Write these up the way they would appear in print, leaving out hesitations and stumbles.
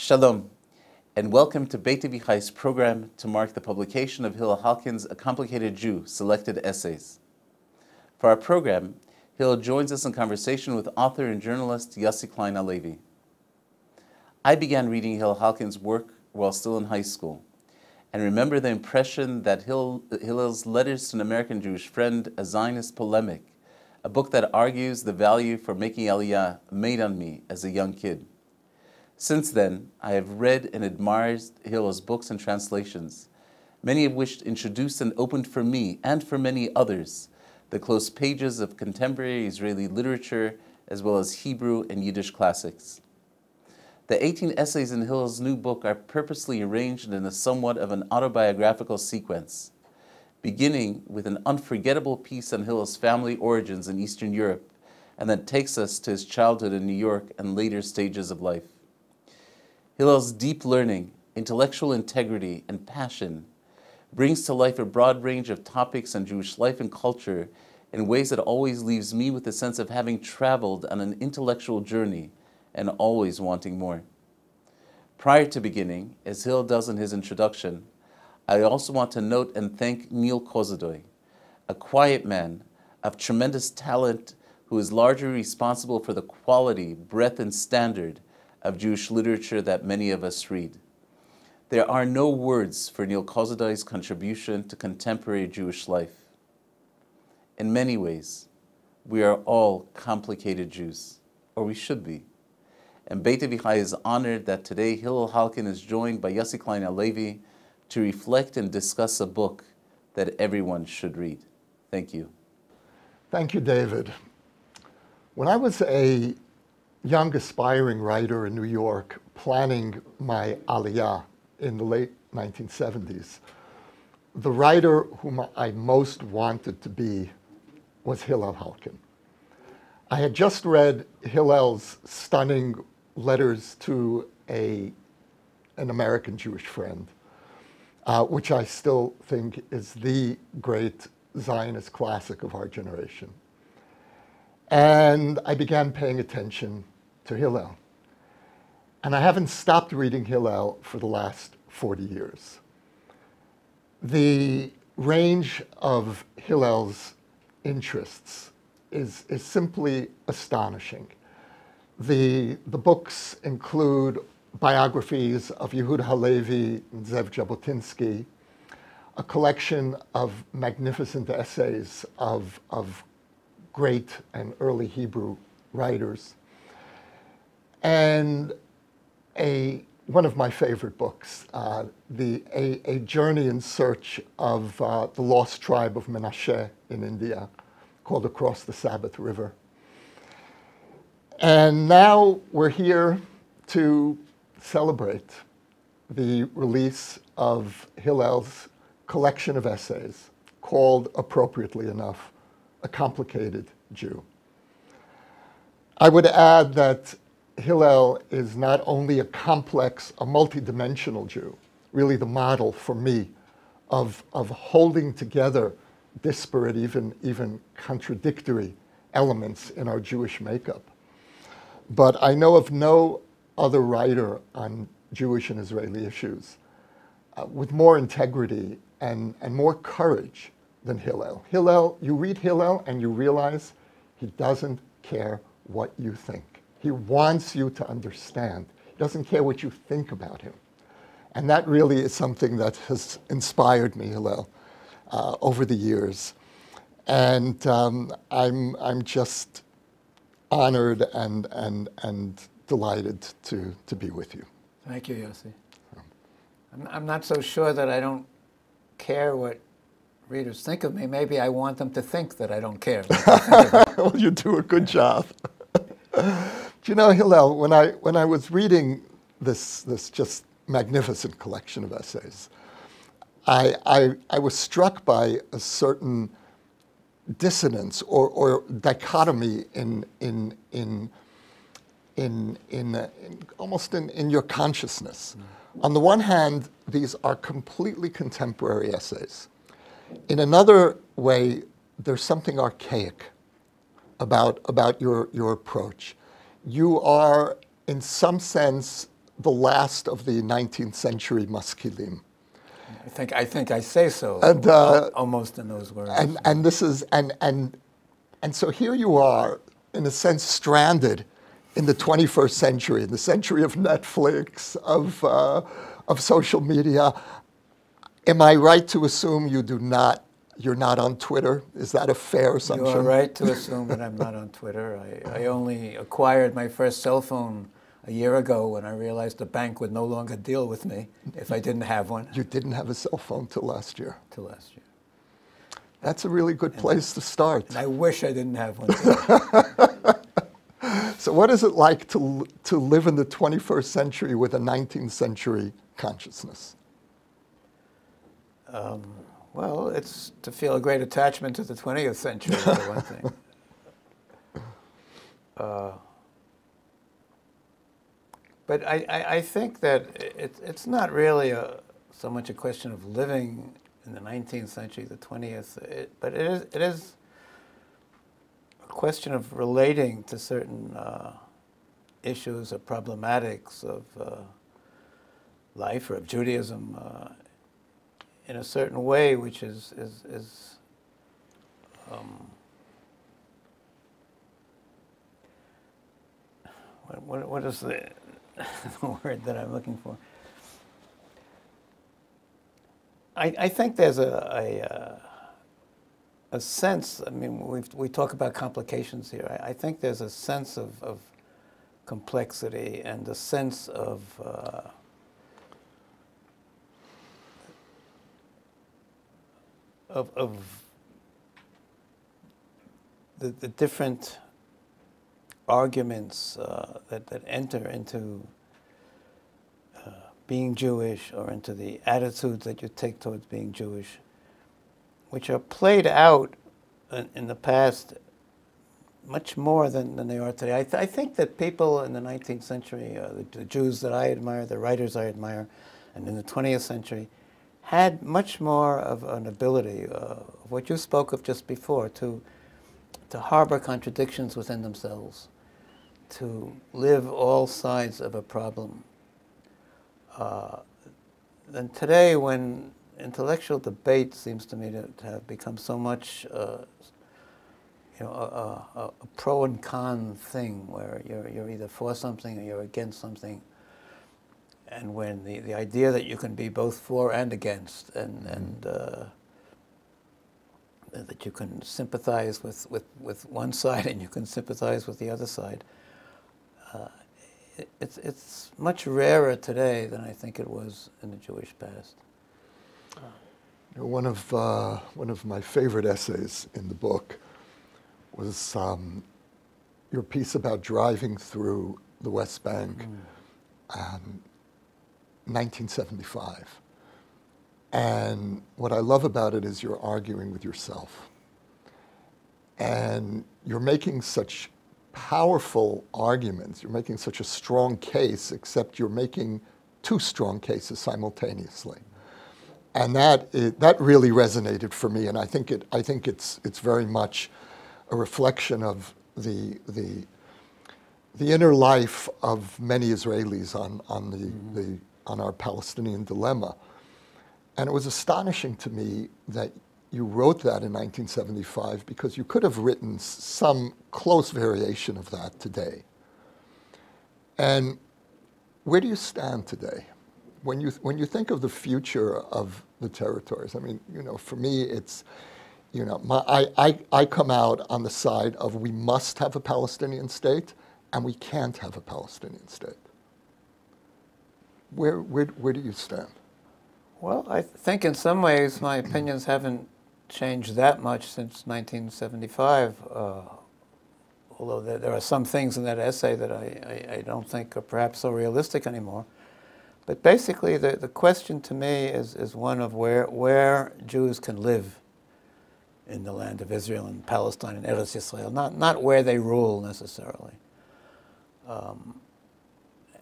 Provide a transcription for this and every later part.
Shalom, and welcome to Beit Avichai's program to mark the publication of Hillel Halkin's A Complicated Jew, Selected Essays. For our program, Hillel joins us in conversation with author and journalist Yossi Klein Halevi. I began reading Hillel Halkin's work while still in high school, and remember the impression that Hillel's Letters to an American Jewish Friend, a Zionist Polemic, a book that argues the value for making Aliyah, made on me as a young kid. Since then, I have read and admired Hillel's books and translations, many of which introduced and opened for me and for many others the close pages of contemporary Israeli literature as well as Hebrew and Yiddish classics. The 18 essays in Hillel's new book are purposely arranged in a somewhat of an autobiographical sequence, beginning with an unforgettable piece on Hillel's family origins in Eastern Europe, and that takes us to his childhood in New York and later stages of life. Hillel's deep learning, intellectual integrity, and passion brings to life a broad range of topics on Jewish life and culture in ways that always leaves me with a sense of having traveled on an intellectual journey and always wanting more. Prior to beginning, as Hillel does in his introduction, I also want to note and thank Neil Kozadoy, a quiet man of tremendous talent who is largely responsible for the quality, breadth, and standard of Jewish literature that many of us read. There are no words for Neil Kozadoy's contribution to contemporary Jewish life. In many ways, we are all complicated Jews, or we should be. And Beit Avichai is honored that today Hillel Halkin is joined by Yossi Klein Halevi to reflect and discuss a book that everyone should read. Thank you. Thank you, David. When I was a young aspiring writer in New York planning my Aliyah in the late 1970s, the writer whom I most wanted to be was Hillel Halkin. I had just read Hillel's stunning Letters to an American Jewish Friend, which I still think is the great Zionist classic of our generation. And I began paying attention to Hillel. And I haven't stopped reading Hillel for the last 40 years. The range of Hillel's interests is simply astonishing. The books include biographies of Yehuda Halevi and Zev Jabotinsky, a collection of magnificent essays of great and early Hebrew writers, and one of my favorite books, a journey in search of the lost tribe of Menashe in India, called Across the Sabbath River. And now we're here to celebrate the release of Hillel's collection of essays called, appropriately enough, A Complicated Jew. I would add that Hillel is not only a complex, a multidimensional Jew, really the model for me of holding together disparate, even contradictory elements in our Jewish makeup. But I know of no other writer on Jewish and Israeli issues with more integrity and more courage than Hillel. Hillel, you read Hillel and you realize he doesn't care what you think. He wants you to understand. He doesn't care what you think about him. And that really is something that has inspired me, Hillel, over the years. And I'm just honored and delighted to be with you. Thank you, Yossi. I'm not so sure that I don't care what readers think of me. Maybe I want them to think that I don't care. Well, you do a good job. Do you know, Hillel, when I was reading this just magnificent collection of essays, I was struck by a certain dissonance or dichotomy in almost in your consciousness. On the one hand, these are completely contemporary essays. In another way, there's something archaic about your approach. You are, in some sense, the last of the 19th century maskilim. I think I say so, And, almost in those words. And this is and so here you are, in a sense, stranded in the 21st century, in the century of Netflix, of social media. Am I right to assume you're not on Twitter? Is that a fair assumption? You are right to assume that I'm not on Twitter. I only acquired my first cell phone a year ago when I realized the bank would no longer deal with me if I didn't have one. You didn't have a cell phone till last year. Till last year. That's a really good place to start. And I wish I didn't have one. So what is it like to live in the 21st century with a 19th century consciousness? Well, it's to feel a great attachment to the 20th century, for one thing. But I think that it's not really so much a question of living in the 19th century, the 20th, but it is a question of relating to certain issues or problematics of life or of Judaism in a certain way, which is what is the word that I'm looking for? I think there's a sense. I mean, we talk about complications here. I think there's a sense of complexity and a sense of the different arguments that enter into being Jewish, or into the attitudes that you take towards being Jewish, which are played out in the past much more than they are today. I think that people in the 19th century, the Jews that I admire, the writers I admire, and in the 20th century, had much more of an ability, what you spoke of just before, to harbor contradictions within themselves, to live all sides of a problem. Than today, when intellectual debate seems to me to have become so much, a pro and con thing, where you're either for something or you're against something, and when the idea that you can be both for and against, and that you can sympathize with one side and you can sympathize with the other side. It's much rarer today than I think it was in the Jewish past. One of my favorite essays in the book was your piece about driving through the West Bank, 1975. And what I love about it is you're arguing with yourself. And you're making such powerful arguments. You're making such a strong case, except you're making two strong cases simultaneously. And that really resonated for me. And I think it's very much a reflection of the inner life of many Israelis on our Palestinian dilemma. And it was astonishing to me that you wrote that in 1975, because you could have written some close variation of that today. And where do you stand today? When you think of the future of the territories, I mean, for me, it's, I come out on the side of we must have a Palestinian state, and we can't have a Palestinian state. Where do you stand? Well, I think in some ways my opinions haven't changed that much since 1975, although there are some things in that essay that I don't think are perhaps so realistic anymore. But basically the question to me is one of where Jews can live in the land of Israel and Palestine and Eretz Yisrael, not where they rule necessarily.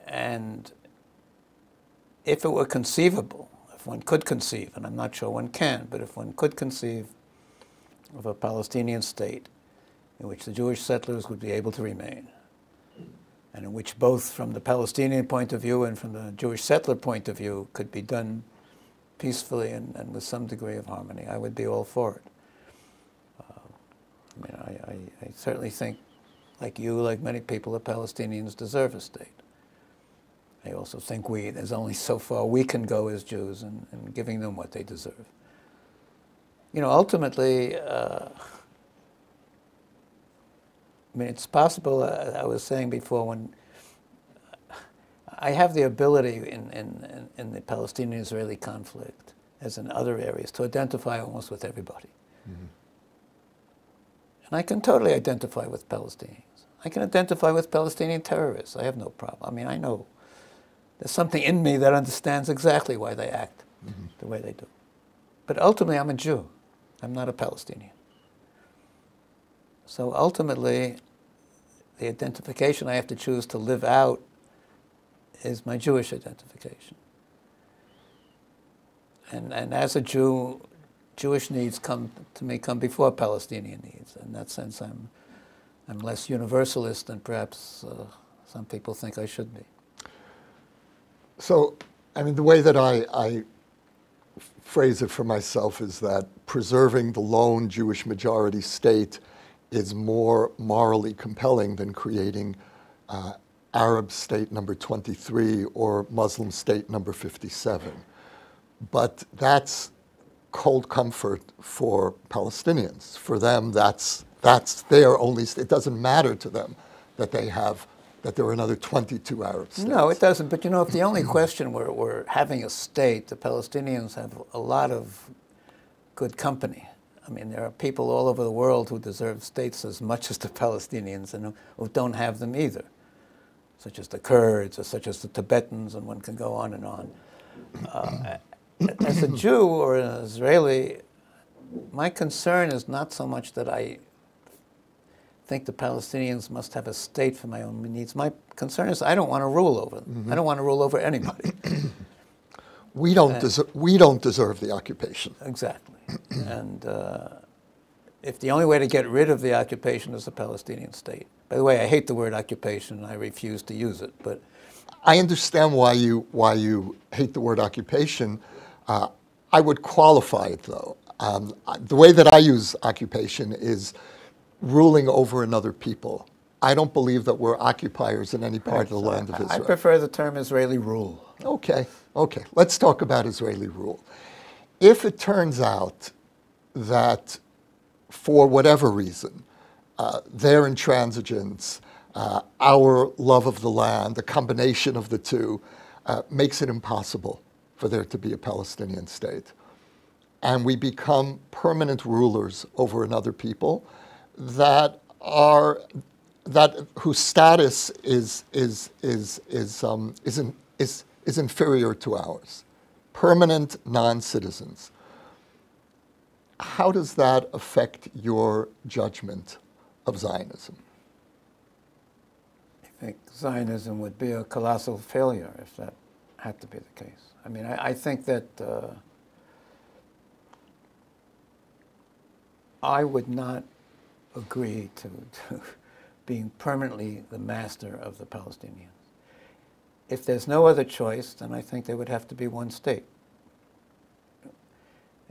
And if it were conceivable, if one could conceive, and I'm not sure one can, but if one could conceive of a Palestinian state in which the Jewish settlers would be able to remain, and in which both from the Palestinian point of view and from the Jewish settler point of view could be done peacefully and with some degree of harmony, I would be all for it. I mean, I certainly think, like you, like many people, the Palestinians deserve a state. I also think there's only so far we can go as Jews in giving them what they deserve. You know, ultimately, I mean, it's possible, I was saying before, when I have the ability in the Palestinian-Israeli conflict, as in other areas, to identify almost with everybody. Mm-hmm. And I can totally identify with Palestinians. I can identify with Palestinian terrorists. I have no problem. I mean, I know there's something in me that understands exactly why they act the way they do. But ultimately, I'm a Jew. I'm not a Palestinian. So ultimately, the identification I have to choose to live out is my Jewish identification. And as a Jew, Jewish needs come before Palestinian needs. In that sense, I'm less universalist than perhaps some people think I should be. So, I mean, the way that I phrase it for myself is that preserving the lone Jewish majority state is more morally compelling than creating Arab state number 23 or Muslim state number 57. But that's cold comfort for Palestinians. For them, that's their only state. It doesn't matter to them that there are another 22 Arab states. No, it doesn't. But you know, if the only question were having a state, the Palestinians have a lot of good company. I mean, there are people all over the world who deserve states as much as the Palestinians and who don't have them either, such as the Kurds or such as the Tibetans, and one can go on and on. As a Jew or an Israeli, my concern is not so much that I think the Palestinians must have a state for my own needs. My concern is I don't want to rule over them. Mm-hmm. I don't want to rule over anybody. We don't deserve the occupation. Exactly. And if the only way to get rid of the occupation is the Palestinian state. By the way, I hate the word occupation, and I refuse to use it. But I understand why you hate the word occupation. I would qualify it, though. The way that I use occupation is ruling over another people. I don't believe that we're occupiers in any part of the land of Israel. I prefer the term Israeli rule. Okay. Let's talk about Israeli rule. If it turns out that, for whatever reason, their intransigence, our love of the land, the combination of the two, makes it impossible for there to be a Palestinian state, and we become permanent rulers over another people whose status is inferior to ours, permanent non-citizens. How does that affect your judgment of Zionism? I think Zionism would be a colossal failure if that had to be the case. I mean, I think that I would not agree to being permanently the master of the Palestinians. If there's no other choice, then I think there would have to be one state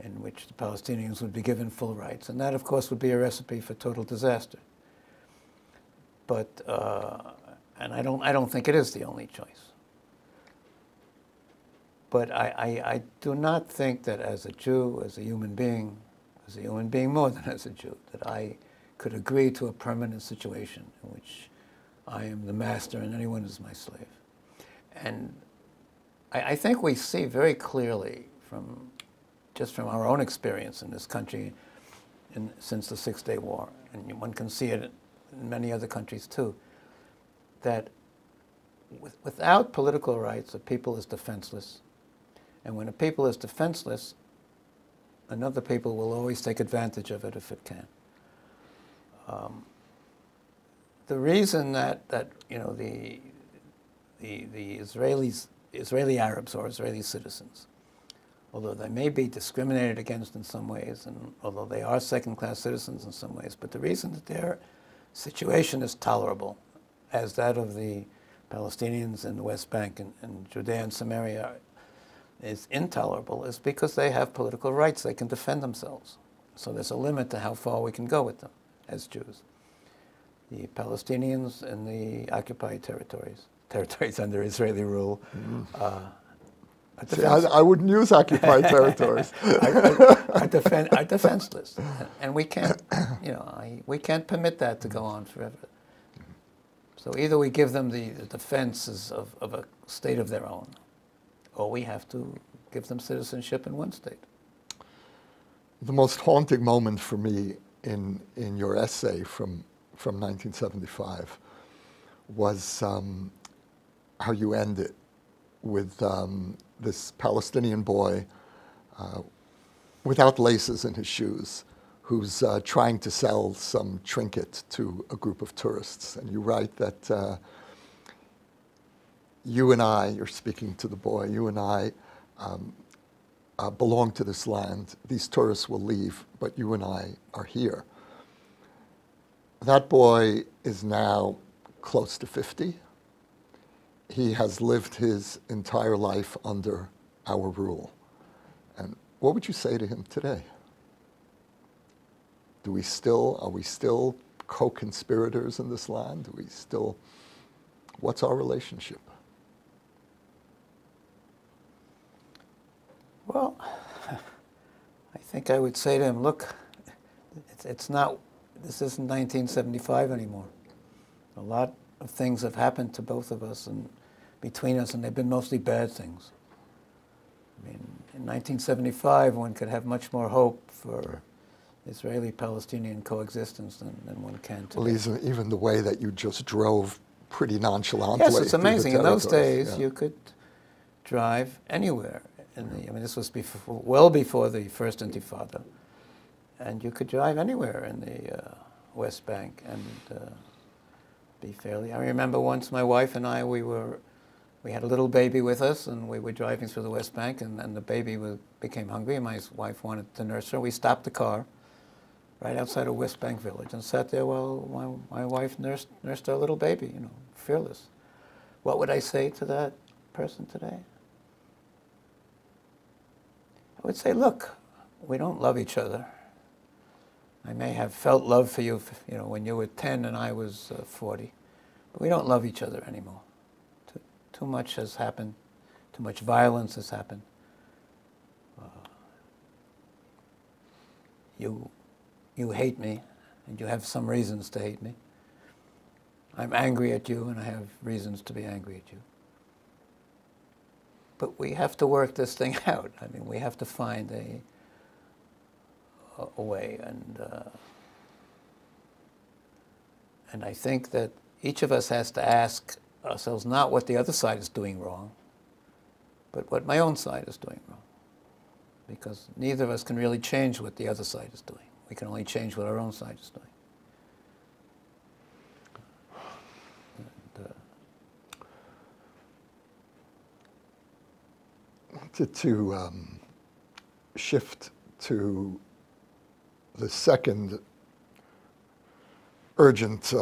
in which the Palestinians would be given full rights. And that, of course, would be a recipe for total disaster. But, and I don't think it is the only choice. But I do not think that as a Jew, as a human being more than as a Jew, that I could agree to a permanent situation in which I am the master and anyone is my slave. And I think we see very clearly just from our own experience in this country since the Six-Day War, and one can see it in many other countries too, that without political rights, a people is defenseless. And when a people is defenseless, another people will always take advantage of it if it can. The reason that you know the Israeli Arabs or Israeli citizens, although they may be discriminated against in some ways, and although they are second-class citizens in some ways, but the reason that their situation is tolerable as that of the Palestinians in the West Bank and Judea and Samaria is intolerable is because they have political rights. They can defend themselves. So there's a limit to how far we can go with them as Jews. The Palestinians in the occupied territories under Israeli rule, See, I wouldn't use occupied territories. are defenseless, and we can't, we can't permit that to go on forever. So either we give them the defenses of a state of their own, or we have to give them citizenship in one state. The most haunting moment for me in your essay from 1975 was how you end it with this Palestinian boy without laces in his shoes who's trying to sell some trinket to a group of tourists. And you write that you and I, you're speaking to the boy, you and I belong to this land. These tourists will leave, but you and I are here. That boy is now close to 50. He has lived his entire life under our rule. And what would you say to him today? Are we still co-conspirators in this land? What's our relationship? Well, I think I would say to him, look, this isn't 1975 anymore. A lot of things have happened to both of us and between us, and they've been mostly bad things. I mean, in 1975, one could have much more hope for Israeli-Palestinian coexistence than one can today. Well, even the way that you just drove pretty nonchalantly. Yes, it's amazing. In those days, you could drive anywhere. This was well before the first Intifada, and you could drive anywhere in the West Bank and be fairly. I remember once my wife and I, we had a little baby with us, and we were driving through the West Bank, and the baby became hungry, and my wife wanted to nurse her. We stopped the car right outside of West Bank Village and sat there while my wife nursed our little baby, fearless. What would I say to that person today? I would say, look, we don't love each other. I may have felt love for you, when you were 10 and I was 40, but we don't love each other anymore. Too much has happened. Too much violence has happened. You hate me, and you have some reasons to hate me. I'm angry at you, and I have reasons to be angry at you. But we have to work this thing out. I mean, we have to find a way, and I think that each of us has to ask ourselves not what the other side is doing wrong, but what my own side is doing wrong. Because neither of us can really change what the other side is doing. We can only change what our own side is doing. To shift to the second urgent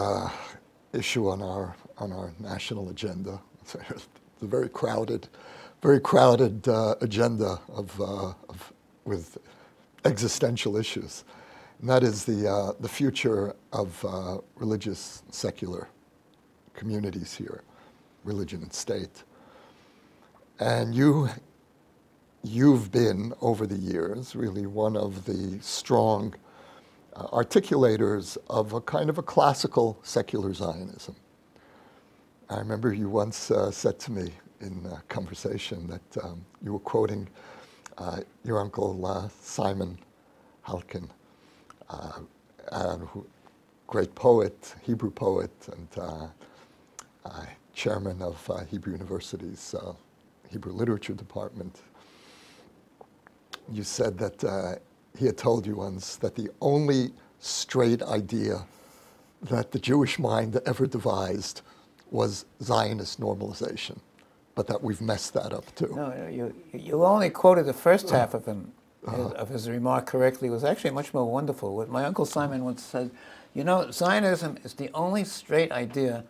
issue on our national agenda. It's a very crowded agenda with existential issues, and that is the future of religious secular communities here, religion and state. And you've been, over the years, really one of the strong articulators of a kind of a classical secular Zionism. I remember you once said to me in a conversation that you were quoting your uncle Simon Halkin, great poet, Hebrew poet, and chairman of Hebrew University's Hebrew Literature Department. You said that he had told you once that the only straight idea that the Jewish mind ever devised was Zionist normalization, but that we've messed that up too. No, you only quoted the first half of him, of his remark correctly. It was actually much more wonderful. What my Uncle Simon once said, Zionism is the only straight idea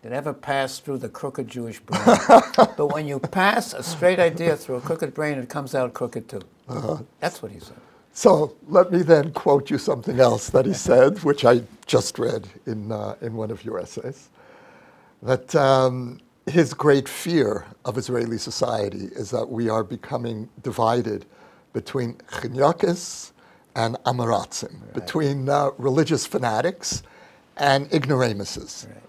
that ever passed through the crooked Jewish brain. But when you pass a straight idea through a crooked brain, it comes out crooked too. That's what he said. So let me then quote you something else that he said, which I just read in one of your essays, that his great fear of Israeli society is that we are becoming divided between chinyakis and amaratzim, between religious fanatics and ignoramuses. Right.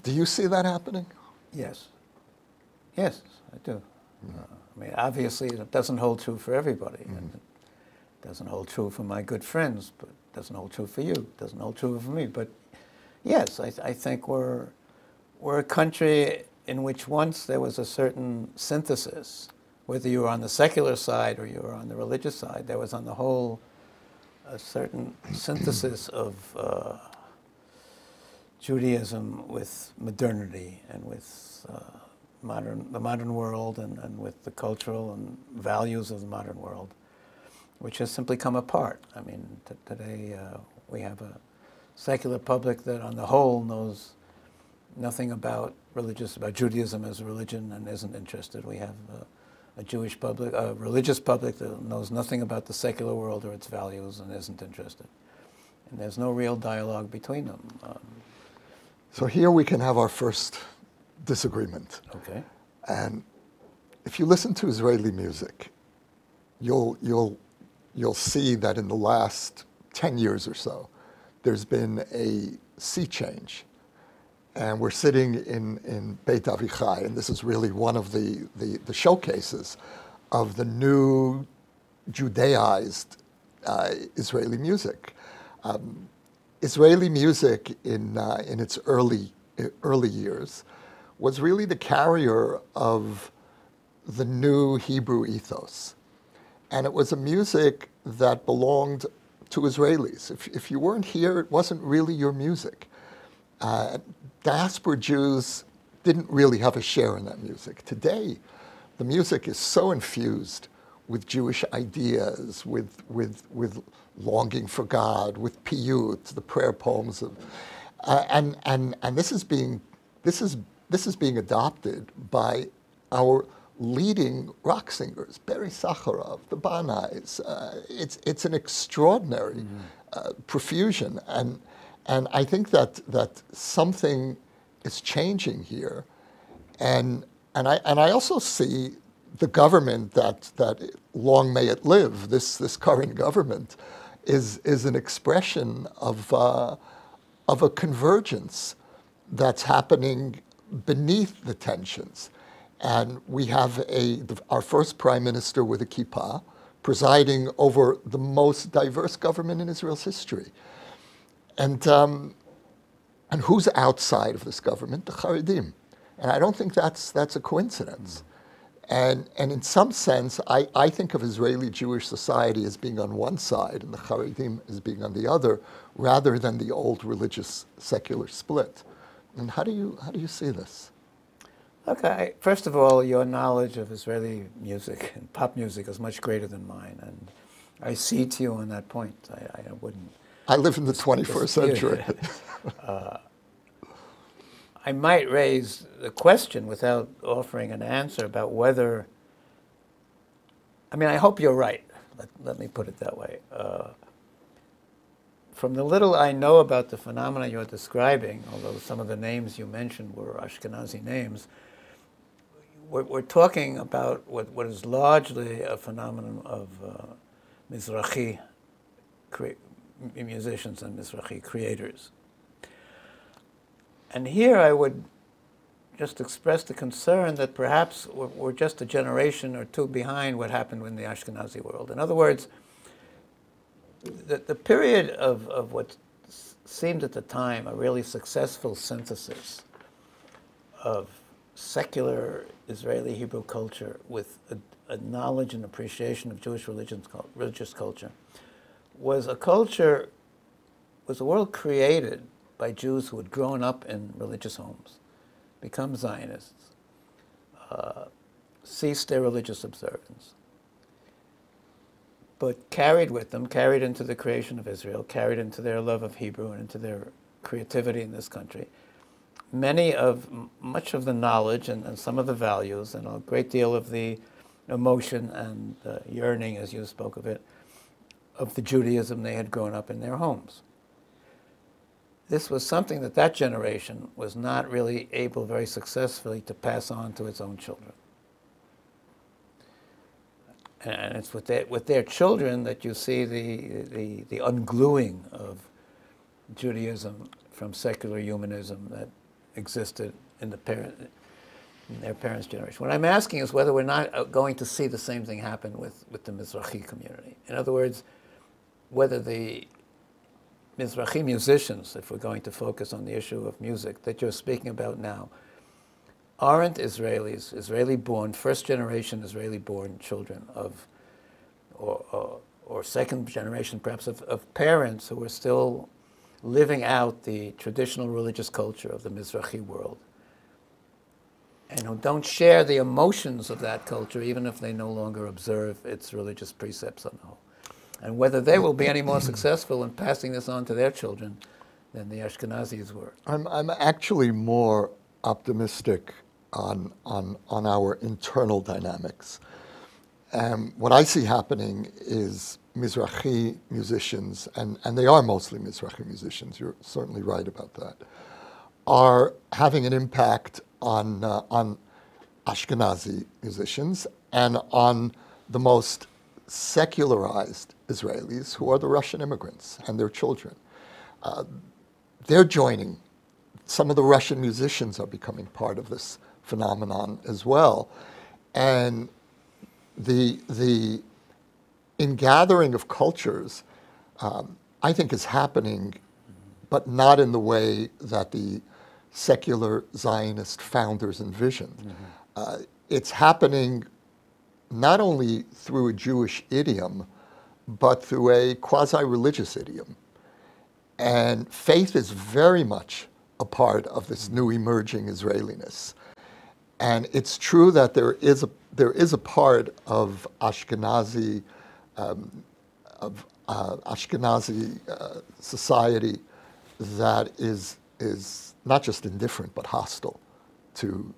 Do you see that happening? Yes. Yes, I do. I mean, obviously, it doesn't hold true for everybody. And it doesn't hold true for my good friends, but it doesn't hold true for you. It doesn't hold true for me. But yes, I think we're a country in which once there was a certain synthesis, whether you were on the secular side or you were on the religious side, there was on the whole a certain synthesis of Judaism with modernity and with the modern world and with the cultural and values of the modern world, which has simply come apart. I mean, today we have a secular public that on the whole knows nothing about Judaism as a religion and isn't interested. We have a Jewish public, a religious public that knows nothing about the secular world or its values and isn't interested. And there's no real dialogue between them. So here we can have our first disagreement. Okay. And if you listen to Israeli music, you'll see that in the last 10 years or so, there's been a sea change. And we're sitting in Beit Avichai, and this is really one of the showcases of the new Judaized Israeli music. Israeli music in its early years was really the carrier of the new Hebrew ethos. And it was a music that belonged to Israelis. If you weren't here, it wasn't really your music. Diaspora Jews didn't really have a share in that music. Today, the music is so infused with Jewish ideas, with longing for God, with piyut, the prayer poems of, and this is being adopted by our leading rock singers, Barry Sakharov, the Banais. It's an extraordinary profusion, and I think that something is changing here, and I also see the government that long may it live. This current government is an expression of a convergence that's happening beneath the tensions. And we have our first prime minister with a kippah presiding over the most diverse government in Israel's history. And who's outside of this government? The Haredim. And I don't think that's a coincidence. And in some sense, I think of Israeli Jewish society as being on one side and the Haredim as being on the other, rather than the old religious secular split. And how do you see this? Okay, first of all, your knowledge of Israeli music and pop music is much greater than mine, and I see to you on that point. I wouldn't. I live in the 21st century. I might raise the question without offering an answer about whether, I mean, I hope you're right. Let me put it that way. From the little I know about the phenomena you're describing, although some of the names you mentioned were Ashkenazi names, we're talking about what is largely a phenomenon of Mizrahi musicians and Mizrahi creators. And here I would just express the concern that perhaps we're just a generation or two behind what happened in the Ashkenazi world. In other words, the period of what seemed at the time a really successful synthesis of secular Israeli Hebrew culture with a knowledge and appreciation of Jewish religious culture was a world created by Jews who had grown up in religious homes, become Zionists, ceased their religious observance, but carried into the creation of Israel, carried into their love of Hebrew and into their creativity in this country, much of the knowledge and some of the values and a great deal of the emotion and yearning, as you spoke of it, of the Judaism they had grown up in their homes. This was something that generation was not really able very successfully to pass on to its own children. And it's with their children that you see the ungluing of Judaism from secular humanism that existed in their parents' generation. What I'm asking is whether we're not going to see the same thing happen with the Mizrahi community. In other words, whether the Mizrahi musicians, if we're going to focus on the issue of music that you're speaking about now, aren't Israelis, Israeli-born, first-generation Israeli-born children of, or second generation perhaps, of parents who are still living out the traditional religious culture of the Mizrahi world, and who don't share the emotions of that culture, even if they no longer observe its religious precepts on the whole. And whether they will be any more successful in passing this on to their children than the Ashkenazis were. I'm actually more optimistic on our internal dynamics. What I see happening is Mizrahi musicians, and they are mostly Mizrahi musicians, you're certainly right about that, are having an impact on Ashkenazi musicians and on the most secularized Israelis, who are the Russian immigrants and their children. They're joining. Some of the Russian musicians are becoming part of this phenomenon as well. And the ingathering of cultures, I think, is happening, but not in the way that the secular Zionist founders envisioned. It's happening not only through a Jewish idiom, but through a quasi-religious idiom. And faith is very much a part of this new emerging Israeliness. And it's true that there is a part of Ashkenazi society that is not just indifferent but hostile to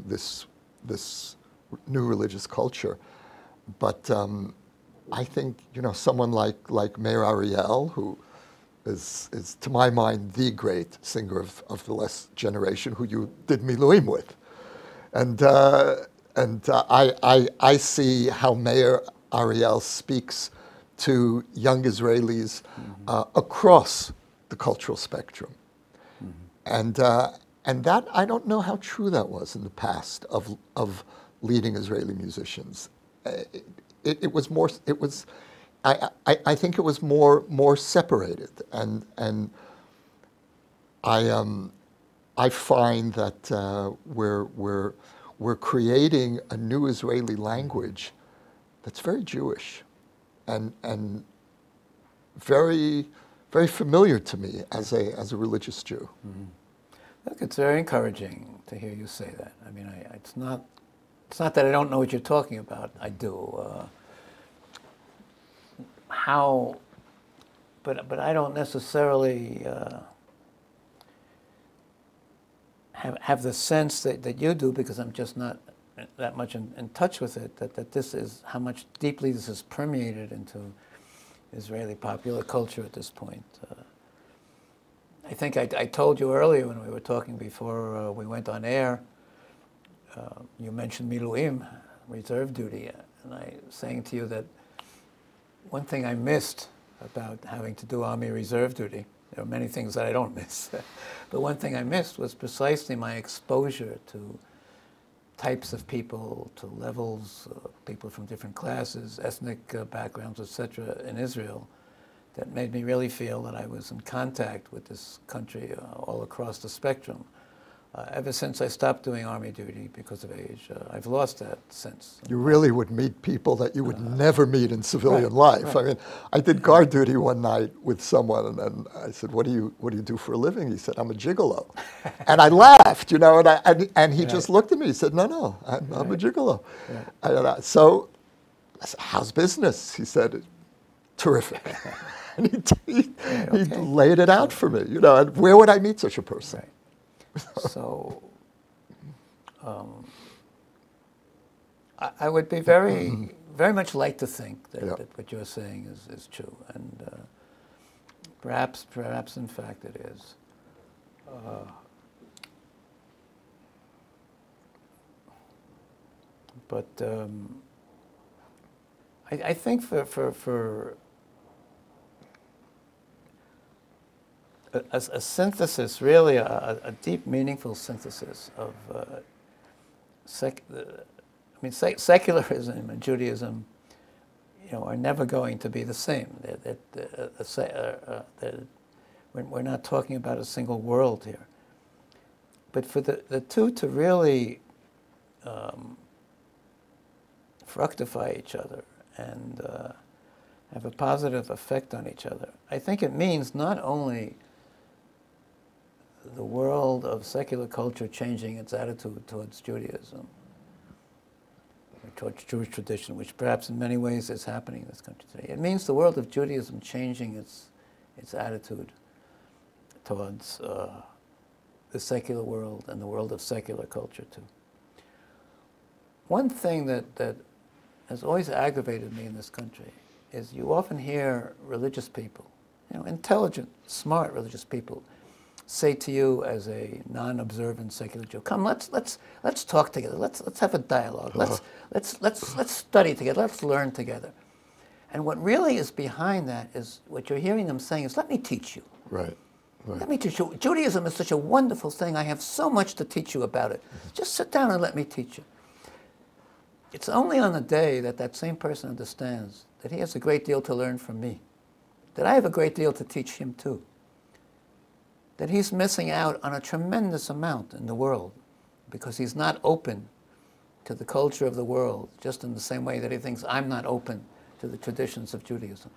this new religious culture. But I think, someone like Meir Ariel, who is to my mind the great singer of the Less generation, who you did Miluim with, and I see how Meir Ariel speaks to young Israelis across the cultural spectrum, and that, I don't know how true that was in the past of leading Israeli musicians. It was more. It was. I think it was more separated, and I find that we're creating a new Israeli language that's very Jewish, and very familiar to me as a religious Jew. Look, it's very encouraging to hear you say that. I mean, it's not that I don't know what you're talking about. I do. But I don't necessarily have the sense that you do, because I'm just not that much in touch with it, that this is how much deeply this is permeated into Israeli popular culture at this point. I think I told you earlier when we were talking before we went on air, you mentioned Miluim, reserve duty, and I was saying to you that one thing I missed about having to do Army reserve duty, there are many things that I don't miss, but one thing I missed was precisely my exposure to types of people, to levels, people from different classes, ethnic backgrounds, etc. in Israel, that made me really feel that I was in contact with this country all across the spectrum. Ever since I stopped doing Army duty because of age, I've lost that sense. You really would meet people that you would never meet in civilian life. Right. I mean, I did guard duty one night with someone, and I said, "What do you do for a living?" He said, "I'm a gigolo," and I laughed, and he just looked at me. He said, "No, I'm a gigolo." Right. So, I said, "How's business?" He said, "Terrific." And he laid it out for me, and where would I meet such a person? Right. So I would be very much like to think that, that what you're saying is true, and perhaps in fact it is. But I think for a synthesis, really a deep, meaningful synthesis of secularism and Judaism, are never going to be the same. We're not talking about a single world here. But for the two to really fructify each other and have a positive effect on each other, I think it means not only the world of secular culture changing its attitude towards Judaism, or towards Jewish tradition, which perhaps in many ways is happening in this country today. It means the world of Judaism changing its attitude towards the secular world and the world of secular culture too. One thing that has always aggravated me in this country is you often hear religious people, intelligent, smart religious people, say to you as a non-observant secular Jew, "Come, let's talk together. Let's have a dialogue. Let's study together. Let's learn together." And what really is behind that is what you're hearing them saying is, "Let me teach you. Right. Let me teach you. Judaism is such a wonderful thing. I have so much to teach you about it. Just sit down and let me teach you." It's only on the day that that same person understands that he has a great deal to learn from me, that I have a great deal to teach him too, that he's missing out on a tremendous amount in the world because he's not open to the culture of the world, just in the same way that he thinks I'm not open to the traditions of Judaism.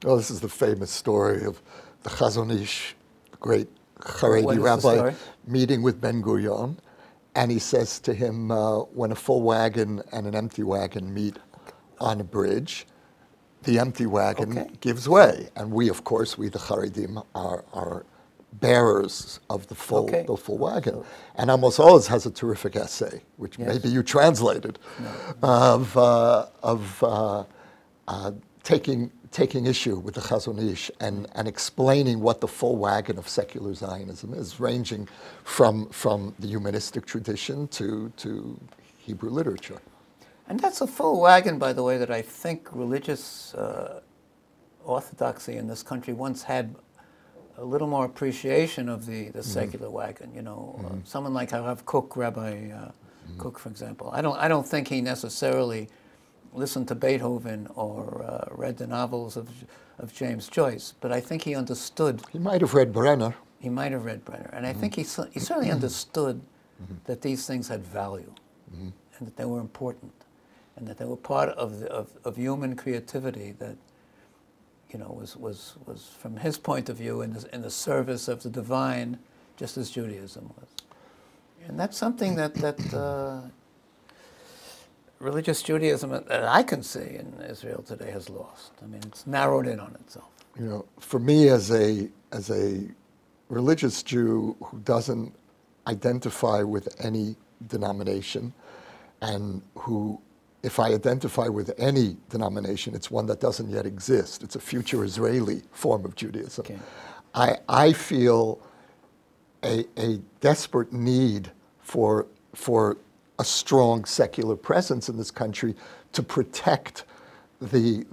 Well, this is the famous story of the Chazon Ish, the great Haredi rabbi, meeting with Ben Gurion, and he says to him, when a full wagon and an empty wagon meet on a bridge, the empty wagon gives way. And we, of course, the Haredim, are bearers of the full wagon. And Amos Oz has a terrific essay, which maybe you translated, of taking issue with the Chazon Ish and explaining what the full wagon of secular Zionism is, ranging from the humanistic tradition to Hebrew literature. And that's a full wagon, by the way, that I think religious orthodoxy in this country once had a little more appreciation of the secular wagon. Someone like Harav Kook, Rabbi Kook, for example. I don't think he necessarily listened to Beethoven or read the novels of James Joyce, but I think he understood. He might have read Brenner. He might have read Brenner, and I think he certainly understood that these things had value, and that they were important, and that they were part of human creativity that was from his point of view in the service of the divine, just as Judaism was. And that's something that religious Judaism that I can see in Israel today has lost. I mean, it's narrowed in on itself. For me as a religious Jew who doesn't identify with any denomination, and who, if I identify with any denomination, it's one that doesn't yet exist. It's a future Israeli form of Judaism. Okay. I feel a desperate need for a strong secular presence in this country to protect the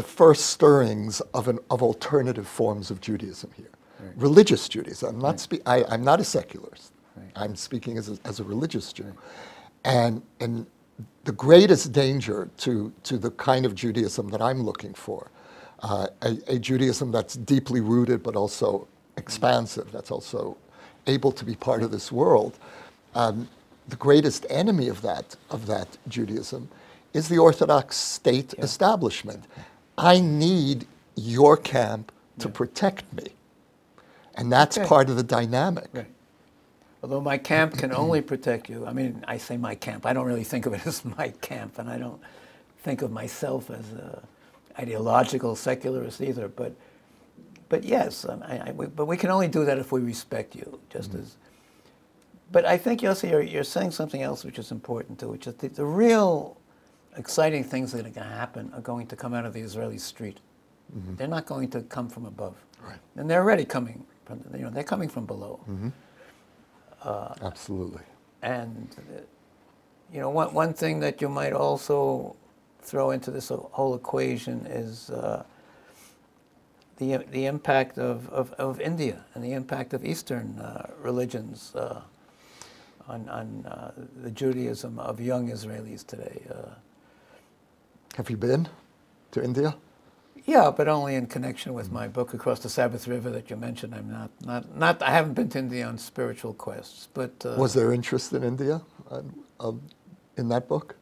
first stirrings of alternative forms of Judaism here. Right. Religious Judaism. I'm not a secularist. Right. I'm speaking as a religious Jew. Right. And the greatest danger to the kind of Judaism that I'm looking for, a Judaism that's deeply rooted but also expansive, that's also able to be part of this world, the greatest enemy of that Judaism is the Orthodox state establishment. I need your camp to protect me. And that's part of the dynamic. Right. Although my camp can only protect you. I mean, I say my camp. I don't really think of it as my camp, and I don't think of myself as an ideological secularist either. But But yes, but we can only do that if we respect you, just as. But I think, Yossi, you're saying something else which is important too, which is the real exciting things that are going to happen are going to come out of the Israeli street. They're not going to come from above. Right. And they're already coming from, they're coming from below. Absolutely. And, one thing that you might also throw into this whole equation is the impact of India and the impact of Eastern religions on the Judaism of young Israelis today. Have you been to India? Yeah, but only in connection with my book Across the Sabbath River that you mentioned. I'm not. I haven't been to India on spiritual quests. But was there interest in India in that book?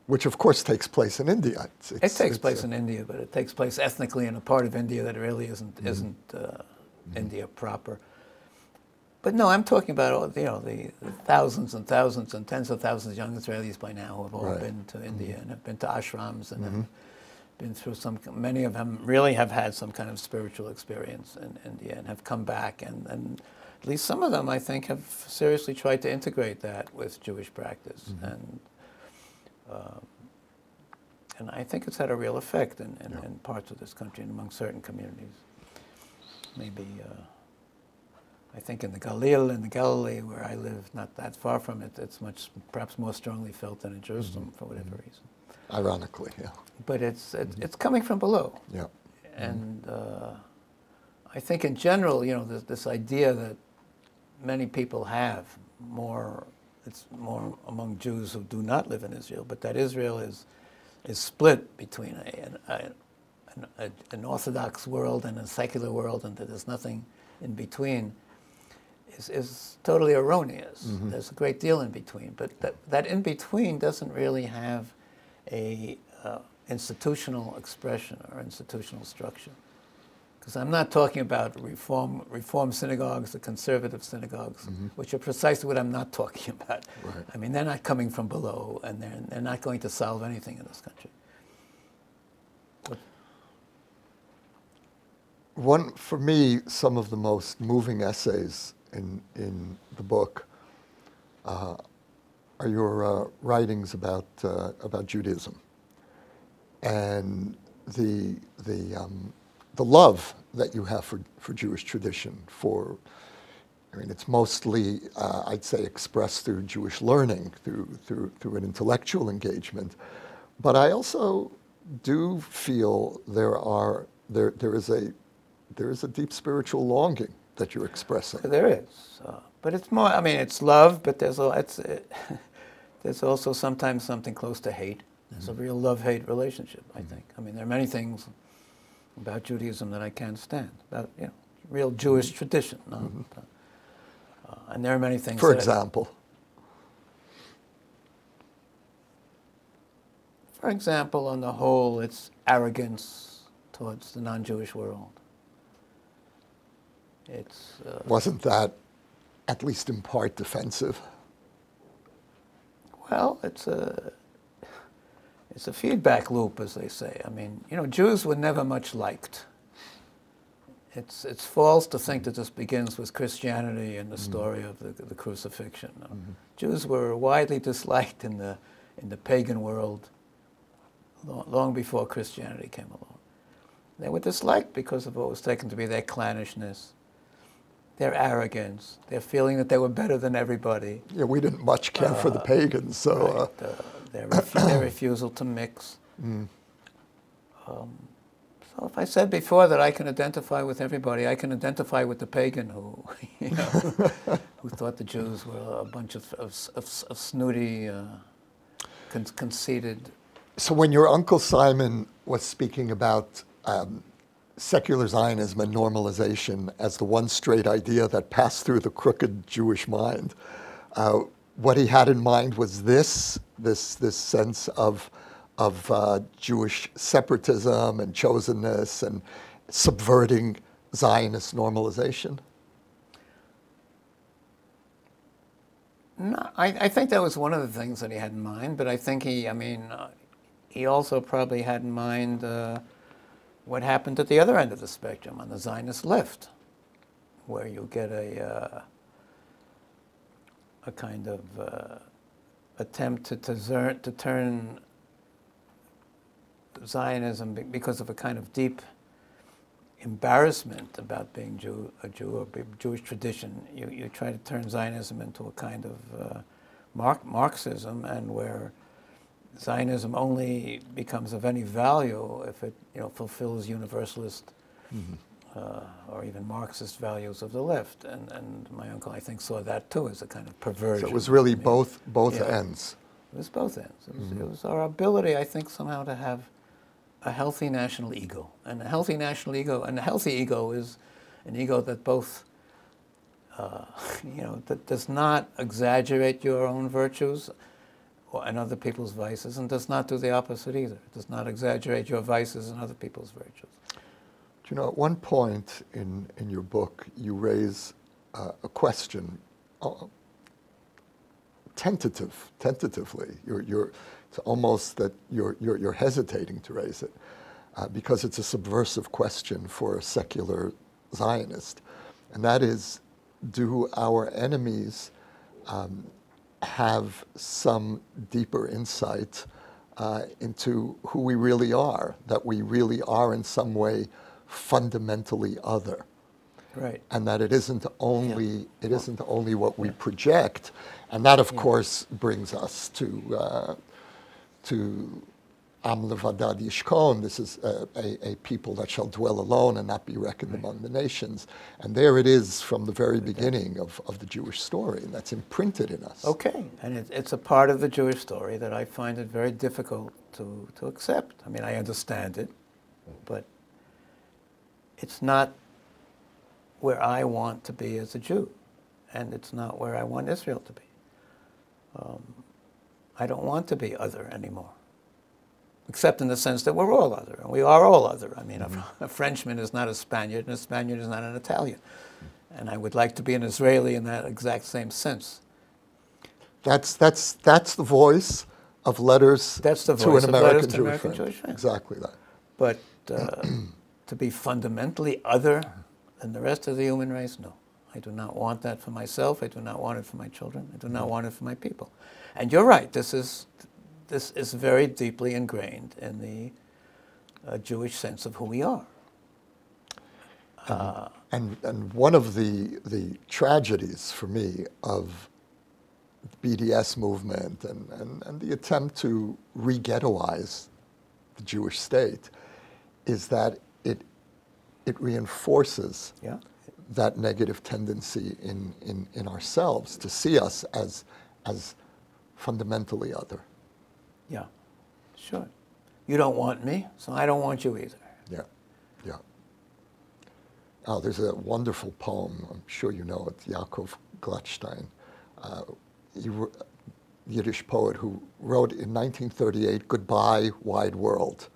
Which, of course, takes place in India. It takes place in India, but it takes place ethnically in a part of India that really isn't India proper. But no, I'm talking about the thousands and thousands and tens of thousands of young Israelis by now who have all been to India and have been to ashrams and have been through many of them really have had some kind of spiritual experience in India and have come back, and at least some of them, I think, have seriously tried to integrate that with Jewish practice, and I think it's had a real effect in parts of this country and among certain communities. Maybe, I think in the Galilee, where I live, not that far from it, it's perhaps more strongly felt than in Jerusalem for whatever reason. Ironically, yeah. But it's coming from below. Yeah. And I think in general, this idea that many people have it's more among Jews who do not live in Israel, but that Israel is split between an Orthodox world and a secular world, and that there's nothing in between, is totally erroneous. There's a great deal in between, but that in between doesn't really have a institutional expression or institutional structure. Because I'm not talking about reform synagogues, the conservative synagogues, which are precisely what I'm not talking about. Right. I mean, they're not coming from below, and they're not going to solve anything in this country. For me, some of the most moving essays in the book are your writings about Judaism and the love that you have for Jewish tradition. It's mostly, I'd say, expressed through Jewish learning, through an intellectual engagement. But I also do feel there is a deep spiritual longing that you're expressing. There is, but it's more. I mean, it's love, but there's also sometimes something close to hate. There's a real love-hate relationship, I think. I mean, there are many things about Judaism that I can't stand, about real Jewish tradition. And there are many things. For example? For example, on the whole, it's arrogance towards the non-Jewish world. Wasn't that, at least in part, defensive? Well, it's a feedback loop, as they say. I mean, Jews were never much liked. It's false to think that this begins with Christianity and the story of the crucifixion. Jews were widely disliked in the pagan world long before Christianity came along. They were disliked because of what was taken to be their clannishness, their arrogance, their feeling that they were better than everybody. Yeah, we didn't much care for the pagans, so... Right, their refusal to mix. So if I said before that I can identify with everybody, I can identify with the pagan who, who thought the Jews were a bunch of snooty, conceited. So when your Uncle Simon was speaking about secular Zionism and normalization as the one straight idea that passed through the crooked Jewish mind, what he had in mind was this sense of Jewish separatism and chosenness and subverting Zionist normalization? No, I think that was one of the things that he had in mind, but I think he also probably had in mind what happened at the other end of the spectrum, on the Zionist left, where you get a kind of attempt to turn Zionism, because of a kind of deep embarrassment about being a Jew or Jewish tradition. You try to turn Zionism into a kind of Marxism, and where Zionism only becomes of any value if it fulfills universalist or even Marxist values of the left. And my uncle, I think, saw that too as a kind of perversion. So it was really both ends. It was both ends. It was our ability, I think, somehow to have a healthy national ego. And a healthy national ego, and a healthy ego is an ego that both, that does not exaggerate your own virtues and other people's vices, and does not do the opposite either. It does not exaggerate your vices and other people's virtues. Do you know, at one point in your book, you raise a question, tentatively. It's almost that you're hesitating to raise it, because it's a subversive question for a secular Zionist, and that is, do our enemies have some deeper insight into who we really are, that we really are in some way fundamentally other, right? And that it isn't only what we project, and that of course brings us to Am levadad yishkon. This is a people that shall dwell alone and not be reckoned among the nations. And there it is from the very beginning of the Jewish story, and that's imprinted in us. Okay, and it's a part of the Jewish story that I find it very difficult to accept. I mean, I understand it, but it's not where I want to be as a Jew, and it's not where I want Israel to be. I don't want to be other anymore, except in the sense that we're all other, and we are all other. I mean, a Frenchman is not a Spaniard, and a Spaniard is not an Italian. And I would like to be an Israeli in that exact same sense. That's the voice of letters to an American Jewish friend. Exactly that. But to be fundamentally other than the rest of the human race, no. I do not want that for myself. I do not want it for my children. I do not want it for my people. And you're right. This is very deeply ingrained in the Jewish sense of who we are. And one of the tragedies for me of the BDS movement and the attempt to re-ghettoize the Jewish state is that it reinforces that negative tendency in ourselves to see us as fundamentally other. Yeah, sure. You don't want me, so I don't want you either. Yeah, yeah. Oh, there's a wonderful poem, I'm sure you know it, Yaakov Gladstein, Yiddish poet who wrote in 1938, "Goodbye, wide world.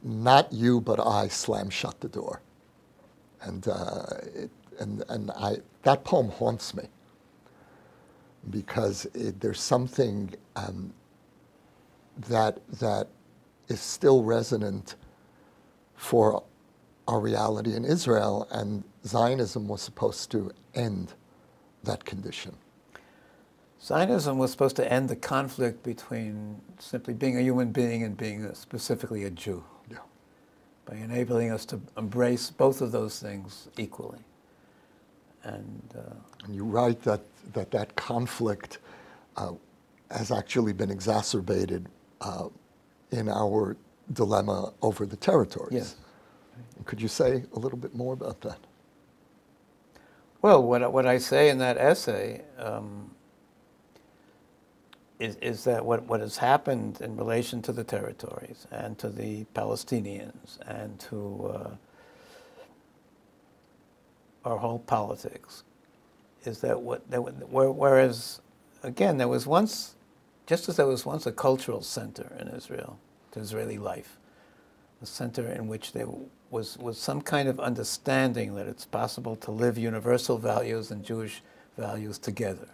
Not you, but I slam shut the door." And that poem haunts me because there's something that is still resonant for our reality in Israel, and Zionism was supposed to end that condition. Zionism was supposed to end the conflict between simply being a human being and being specifically a Jew, by enabling us to embrace both of those things equally. And you write that conflict has actually been exacerbated in our dilemma over the territories. Yes. Could you say a little bit more about that? Well, what I say in that essay is that what has happened in relation to the territories and to the Palestinians and to our whole politics is that whereas, again, there was once, just as there was once a cultural center in Israel, to Israeli life, a center in which there was some kind of understanding that it's possible to live universal values and Jewish values together.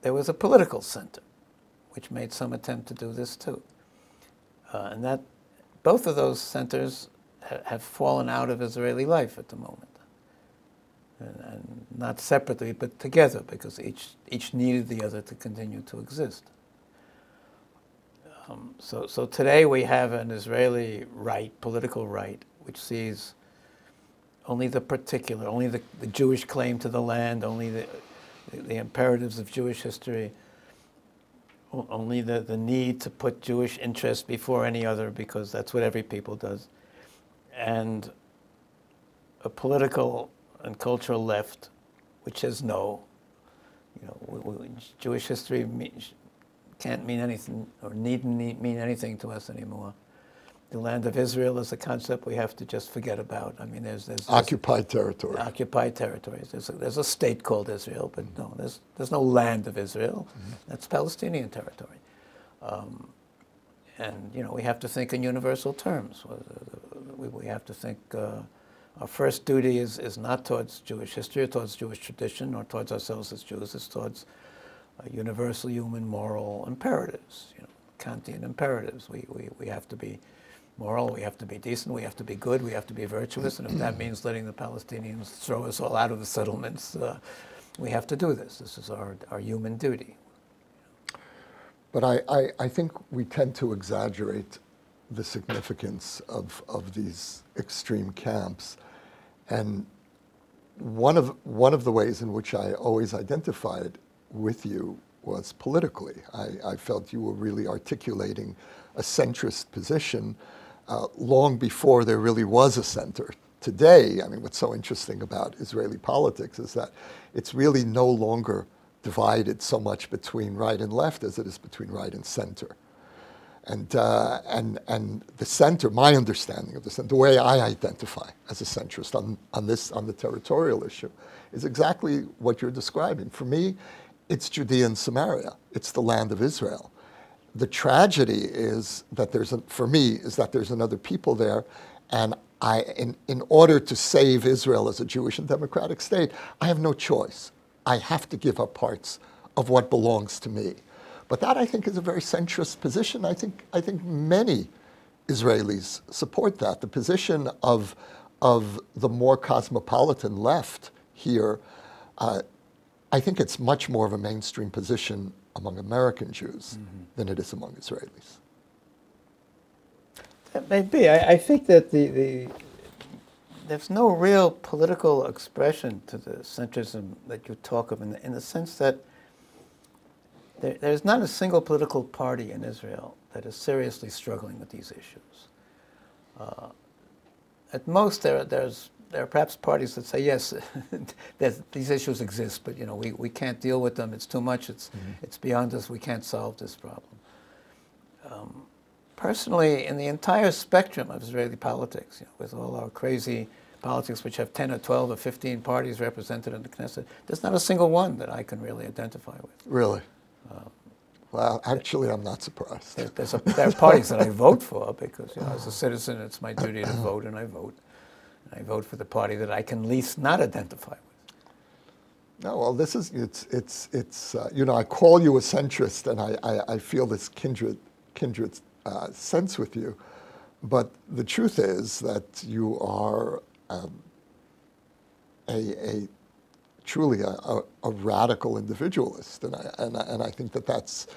There was a political center which made some attempt to do this too. And that both of those centers have fallen out of Israeli life at the moment. And not separately, but together, because each needed the other to continue to exist. So today we have an Israeli right, political right, which sees only the particular, only the Jewish claim to the land, only the imperatives of Jewish history, only the need to put Jewish interest before any other, because that's what every people does, and a political and cultural left, which says no. Jewish history can't mean anything, or needn't mean anything to us anymore. The land of Israel is a concept we have to just forget about. I mean, there's occupied territory. Occupied territories. There's a state called Israel, but no, there's no land of Israel. That's Palestinian territory. And we have to think in universal terms. We have to think. Our first duty is not towards Jewish history or towards Jewish tradition or towards ourselves as Jews. It's towards universal human moral imperatives, Kantian imperatives. We have to be moral, we have to be decent, we have to be good, we have to be virtuous, and if that means letting the Palestinians throw us all out of the settlements, we have to do this. This is our human duty. But I think we tend to exaggerate the significance of these extreme camps. And one of the ways in which I always identified with you was politically. I felt you were really articulating a centrist position long before there really was a center. Today, I mean, what's so interesting about Israeli politics is that it's really no longer divided so much between right and left as it is between right and center. And the center, my understanding of the center, the way I identify as a centrist on the territorial issue, is exactly what you're describing. For me, it's Judea and Samaria. It's the land of Israel. The tragedy is that there's another people there, and in order to save Israel as a Jewish and democratic state, I have no choice. I have to give up parts of what belongs to me. But that, I think, is a very centrist position. I think many Israelis support that. The position of the more cosmopolitan left here, I think it's much more of a mainstream position among American Jews than it is among Israelis. That may be. I think that there's no real political expression to the centrism that you talk of in the sense that there's not a single political party in Israel that is seriously struggling with these issues. At most, there are perhaps parties that say, yes, these issues exist, but we can't deal with them. It's too much. It's beyond us. We can't solve this problem. Personally, in the entire spectrum of Israeli politics, with all our crazy politics, which have 10 or 12 or 15 parties represented in the Knesset, there's not a single one that I can really identify with. Really? Well, actually, I'm not surprised. There are parties that I vote for because, as a citizen, it's my duty to vote, and I vote. And I vote for the party that I can least not identify with. No, well, it's I call you a centrist, and I feel this kindred sense with you, but the truth is that you are truly a radical individualist, and I think that's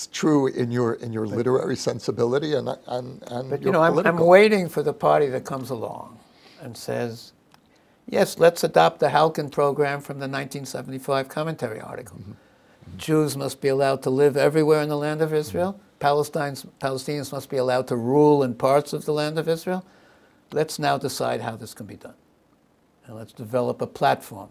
true in your literary sensibility and but your I'm waiting for the party that comes along and says, yes, let's adopt the Halkin program from the 1975 commentary article. Jews must be allowed to live everywhere in the land of Israel. Palestinians must be allowed to rule in parts of the land of Israel. Let's now decide how this can be done. And let's develop a platform,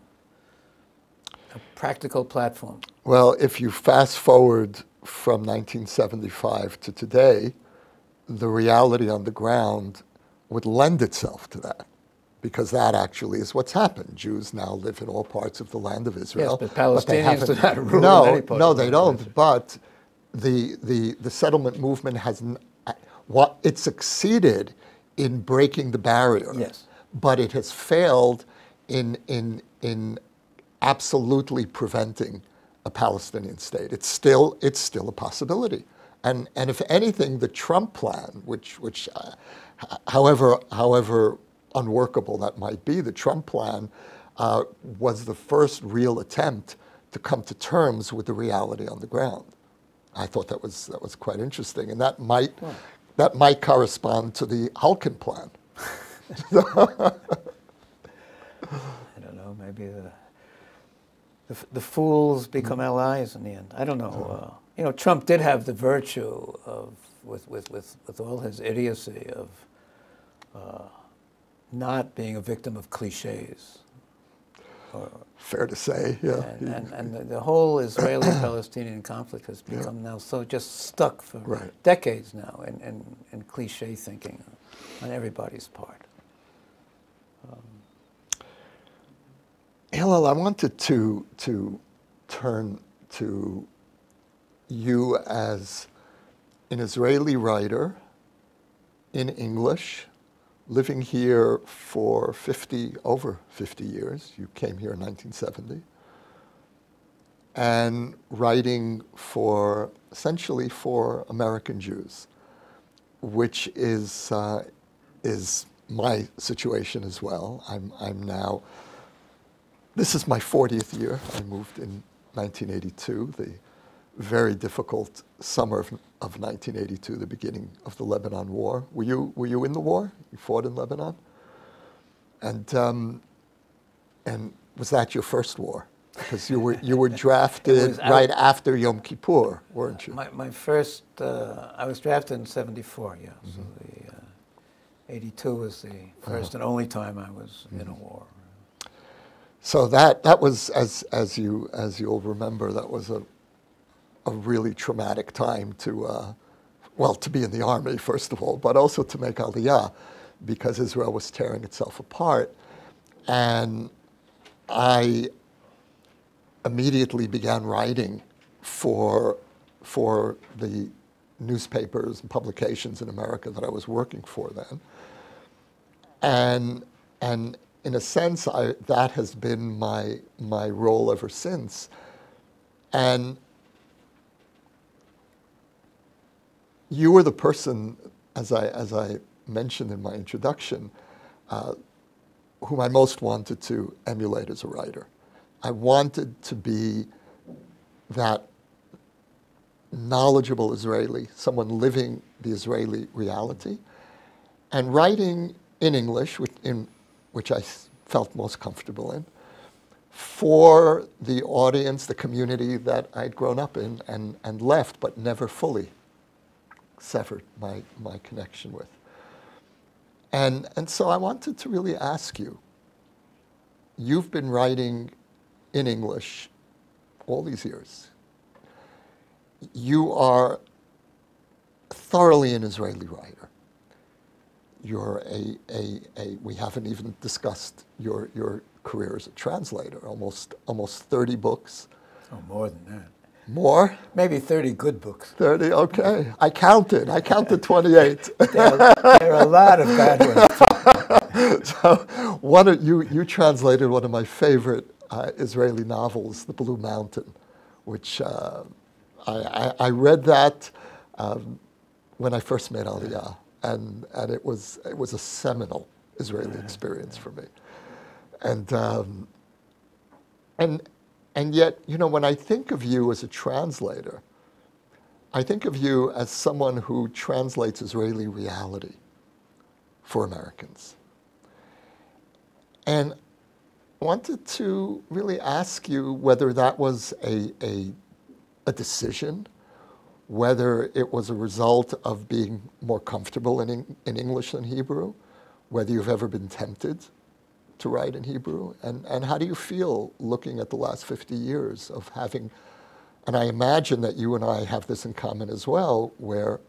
a practical platform. Well, if you fast forward from 1975 to today, the reality on the ground would lend itself to that, because that actually is what's happened. Jews now live in all parts of the land of Israel. Yes, but Palestinians do not rule in any part. No, they don't. But the settlement movement it succeeded in breaking the barrier. Yes. But it has failed in absolutely preventing a Palestinian state. It's still a possibility, And if anything, the Trump plan, which however unworkable that might be, the Trump plan was the first real attempt to come to terms with the reality on the ground. I thought that was quite interesting, and that might correspond to the Halkin plan. I don't know. Maybe the fools become allies in the end. I don't know. Trump did have the virtue of, with all his idiocy, of not being a victim of cliches. Fair to say, yeah. And the whole Israeli-Palestinian conflict has become now so just stuck for decades now in cliche thinking on everybody's part. Hillel, I wanted to turn to you as an Israeli writer in English, living here for over 50 years. You came here in 1970. And writing essentially for American Jews, which is my situation as well. I'm now, this is my 40th year. I moved in 1982, the very difficult summer of 1982, the beginning of the Lebanon War. Were you in the war? You fought in Lebanon? And was that your first war? Because you were drafted right after Yom Kippur, weren't you? My first, I was drafted in '74, yeah. Mm-hmm. So the 82 was the first and only time I was in a war. So that was, as you'll remember, that was a really traumatic time to be in the army, first of all, but also to make Aliyah, because Israel was tearing itself apart. And I immediately began writing for the newspapers and publications in America that I was working for then. And in a sense, that has been my role ever since. And you were the person, as I mentioned in my introduction, whom I most wanted to emulate as a writer. I wanted to be that knowledgeable Israeli, someone living the Israeli reality, and writing in English, which I felt most comfortable in, for the audience, the community that I'd grown up in and left, but never fully severed my connection with. And so I wanted to really ask you, you've been writing in English all these years. You are thoroughly an Israeli writer. You're we haven't even discussed your career as a translator, almost 30 books. Oh, more than that. More? Maybe 30 good books. 30, okay. I counted 28. There are a lot of bad ones. So you translated one of my favorite Israeli novels, The Blue Mountain, which I read that when I first made Aliyah, and it was a seminal Israeli experience for me. And yet, when I think of you as a translator, I think of you as someone who translates Israeli reality for Americans. And I wanted to really ask you whether that was a decision, whether it was a result of being more comfortable in English than Hebrew, whether you've ever been tempted to write in Hebrew, and how do you feel looking at the last 50 years of having, and I imagine that you and I have this in common as well, where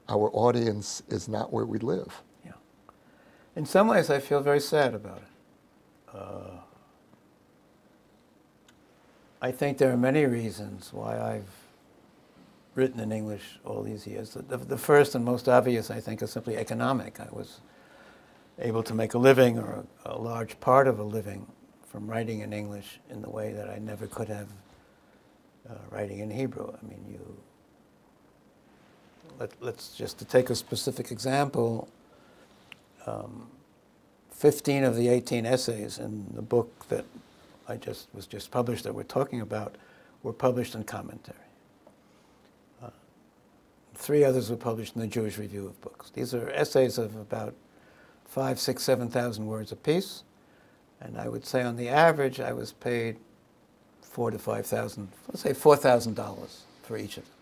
our audience is not where we live. Yeah. In some ways, I feel very sad about it. I think there are many reasons why I've written in English all these years. The first and most obvious, I think, is simply economic. I was able to make a living, or a large part of a living, from writing in English in the way that I never could have writing in Hebrew. I mean, let's just to take a specific example, 15 of the 18 essays in the book that was just published that we're talking about were published in commentary. 3 others were published in the Jewish Review of Books. These are essays of about 5,000, 6,000, 7,000 words apiece, and I would say on the average I was paid $4,000 to $5,000, let's say $4,000 for each of them.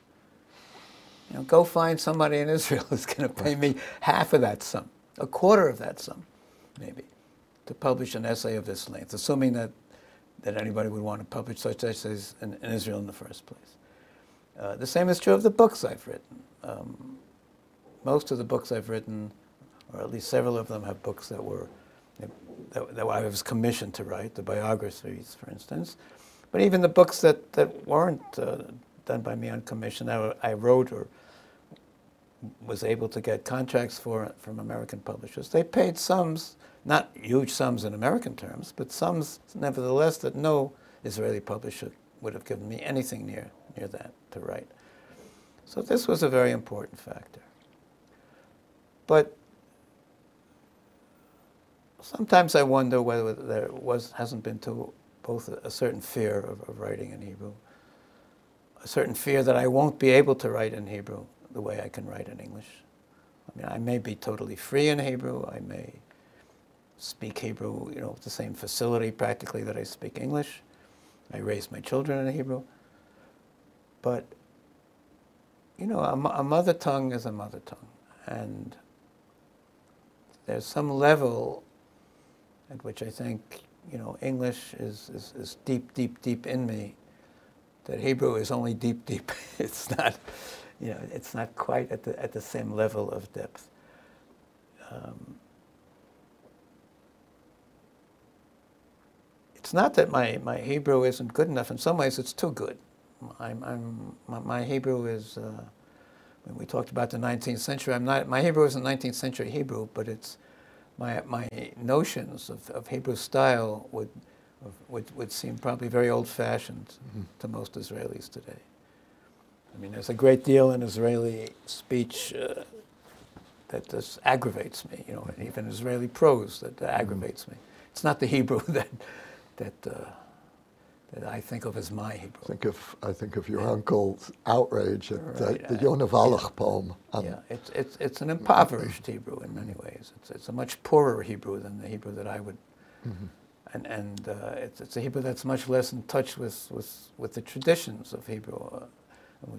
You know, go find somebody in Israel who's going to pay me half of that sum, a quarter of that sum, maybe, to publish an essay of this length, assuming that anybody would want to publish such essays in Israel in the first place. The same is true of the books I've written. Most of the books I've written, or at least several of them, have books that I was commissioned to write, the biographies, for instance. But even the books that weren't done by me on commission, I wrote or was able to get contracts from American publishers. They paid sums, not huge sums in American terms, but sums nevertheless that no Israeli publisher would have given me anything near that to write. So this was a very important factor. But sometimes I wonder whether there hasn't been both a certain fear of writing in Hebrew, a certain fear that I won't be able to write in Hebrew the way I can write in English. I mean, I may be totally free in Hebrew. I may speak Hebrew, with the same facility practically that I speak English. I raise my children in Hebrew. But, a mother tongue is a mother tongue. And there's some level at which I think, English is deep, deep, deep in me, that Hebrew is only deep, deep. It's not, it's not quite at the same level of depth. It's not that my Hebrew isn't good enough. In some ways, it's too good. My Hebrew is, when we talked about the 19th century, my Hebrew isn't 19th century Hebrew, but it's my notions of Hebrew style would seem probably very old-fashioned to most Israelis today. I mean, there's a great deal in Israeli speech that just aggravates me, and even Israeli prose that aggravates me. It's not the Hebrew that I think of as my Hebrew. I think of your uncle's outrage at the Yonah Wallach poem. It's an impoverished Hebrew in many ways. It's a much poorer Hebrew than the Hebrew that I would, and it's a Hebrew that's much less in touch with the traditions of Hebrew,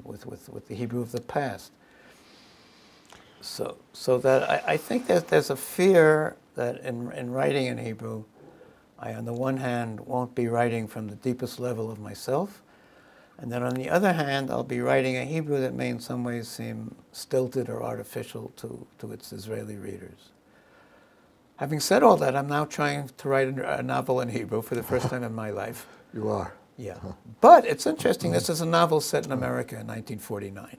with the Hebrew of the past. So that I think that there's a fear that in writing in Hebrew, I, on the one hand, won't be writing from the deepest level of myself, and then on the other hand, I'll be writing a Hebrew that may in some ways seem stilted or artificial to its Israeli readers. Having said all that, I'm now trying to write a novel in Hebrew for the first time in my life. You are? Yeah. But it's interesting, this is a novel set in America in 1949.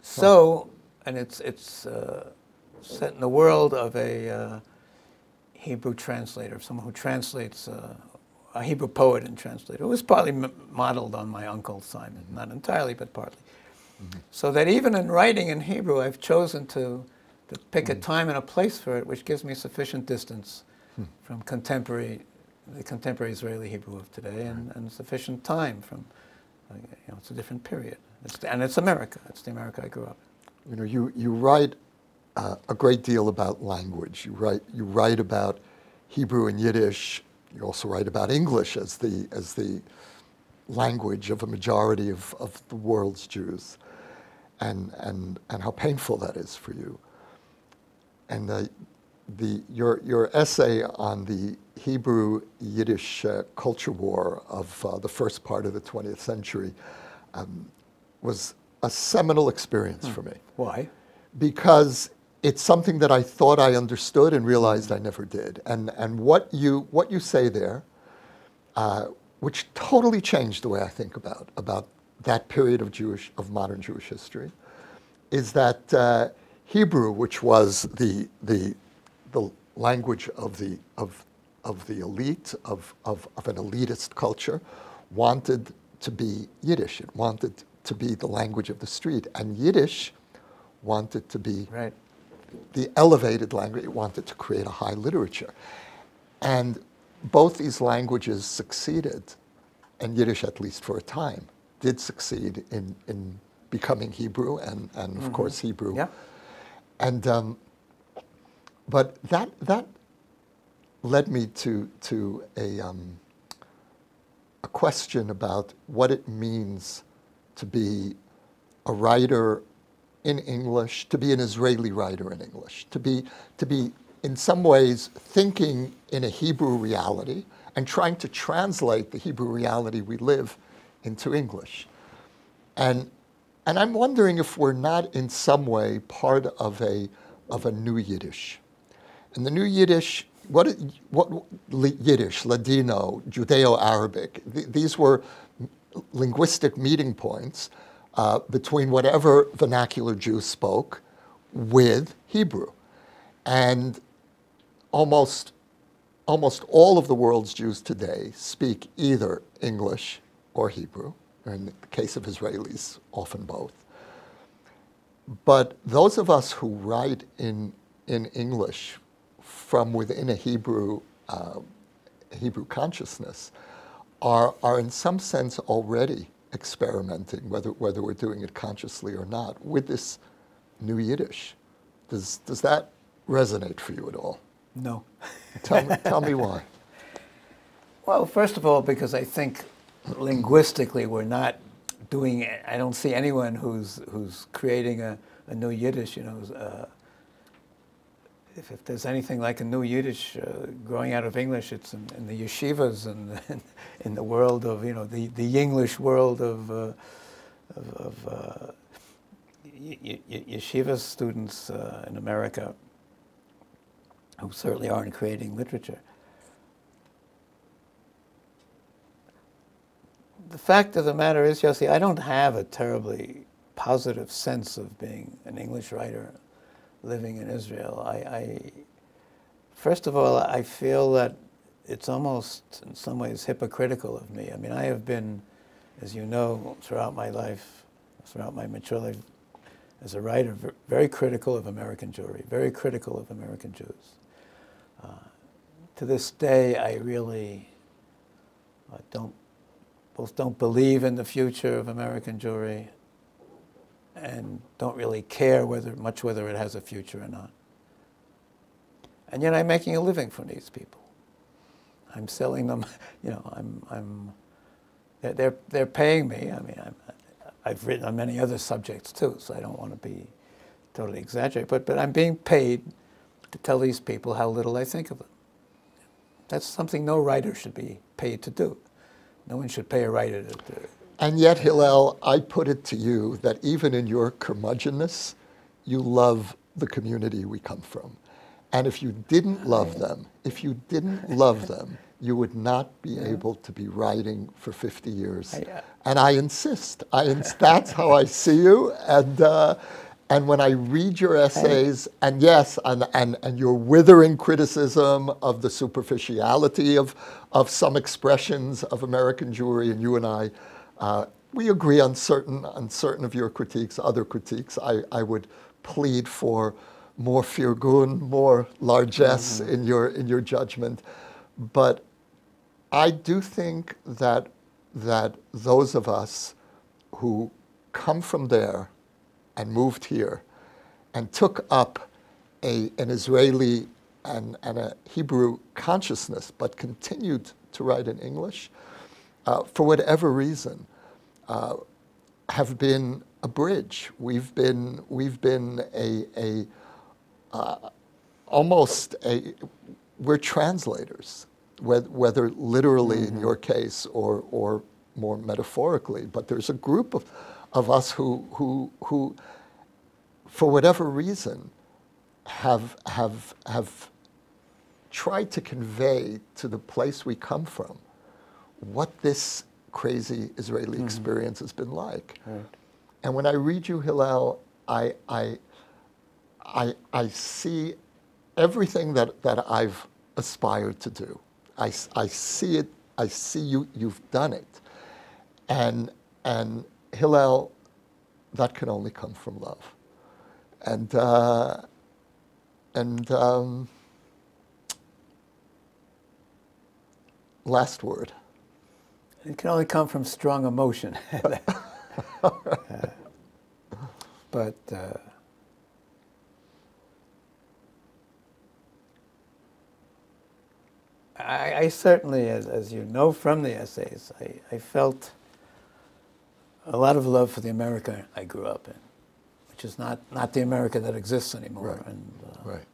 So, and it's set in the world of a Hebrew translator, someone who translates, a Hebrew poet and translator, who was partly modeled on my uncle Simon, not entirely, but partly. So that even in writing in Hebrew, I've chosen to pick a time and a place for it, which gives me sufficient distance from the contemporary Israeli Hebrew of today, and sufficient time from, it's a different period. And it's America. It's the America I grew up in. You write a great deal about language. You write about Hebrew and Yiddish. You also write about English as the language of a majority of the world's Jews, and how painful that is for you. And your essay on the Hebrew-Yiddish culture war of the first part of the 20th century was a seminal experience for me. Why? Because it's something that I thought I understood and realized I never did. And what you say there, which totally changed the way I think about that period of modern Jewish history, is that Hebrew, which was the language of the elite of an elitist culture, wanted to be Yiddish. It wanted to be the language of the street, and Yiddish wanted to be Right. the elevated language. It wanted to create a high literature. And both these languages succeeded, and Yiddish, at least for a time, did succeed in becoming Hebrew and of course, Hebrew. Yeah. And but that led me to a question about what it means to be a writer in English, to be an Israeli writer in English, to be in some ways thinking in a Hebrew reality and trying to translate the Hebrew reality we live into English. And I'm wondering if we're not in some way part of a new Yiddish. And the new Yiddish, what Yiddish, Ladino, Judeo-Arabic, these were linguistic meeting points between whatever vernacular Jews spoke with Hebrew. And almost all of the world's Jews today speak either English or Hebrew, or in the case of Israelis, often both. But those of us who write in English from within a Hebrew consciousness are in some sense already experimenting, whether we're doing it consciously or not, with this new Yiddish. Does that resonate for you at all? No. Tell me why. Well, first of all, because I think linguistically we're not doing it. I don't see anyone who's creating a new Yiddish, if there's anything like a new Yiddish growing out of English, it's in the yeshivas and in the world of, the English world of yeshiva students in America who certainly aren't creating literature. The fact of the matter is, Yossi, I don't have a terribly positive sense of being an English writer living in Israel. First of all, I feel that it's almost, in some ways, hypocritical of me. I mean, I have been, as you know, throughout my life, throughout my mature life, as a writer, very critical of American Jewry, very critical of American Jews. To this day, I really don't believe in the future of American Jewry and don't really care whether it has a future or not. And yet I'm making a living from these people. I'm selling them, they're paying me. I mean, I've written on many other subjects too, so I don't want to be totally exaggerated, but I'm being paid to tell these people how little I think of them. That's something no writer should be paid to do. No one should pay a writer to do it. And yet, Hillel, I put it to you that even in your curmudgeonness, you love the community we come from. And if you didn't love them, you would not be able to be writing for 50 years. And I insist. That's how I see you. And when I read your essays, and yes, and your withering criticism of the superficiality of some expressions of American Jewry, and you and I, we agree on certain of your critiques. Other critiques, I would plead for more firgun, more largesse in your judgment. But I do think that those of us who come from there and moved here and took up an Israeli and a Hebrew consciousness, but continued to write in English, for whatever reason, have been a bridge. We've been we're translators, whether literally in your case or more metaphorically. But there's a group of us who for whatever reason have tried to convey to the place we come from what this crazy Israeli experience has been like. Right. And when I read you, Hillel, I see everything that I've aspired to do. I see it. I see you've done it. And Hillel, that can only come from love. And last word. It can only come from strong emotion. But I certainly, as you know from the essays, I felt a lot of love for the America I grew up in, which is not the America that exists anymore. Right. And Right.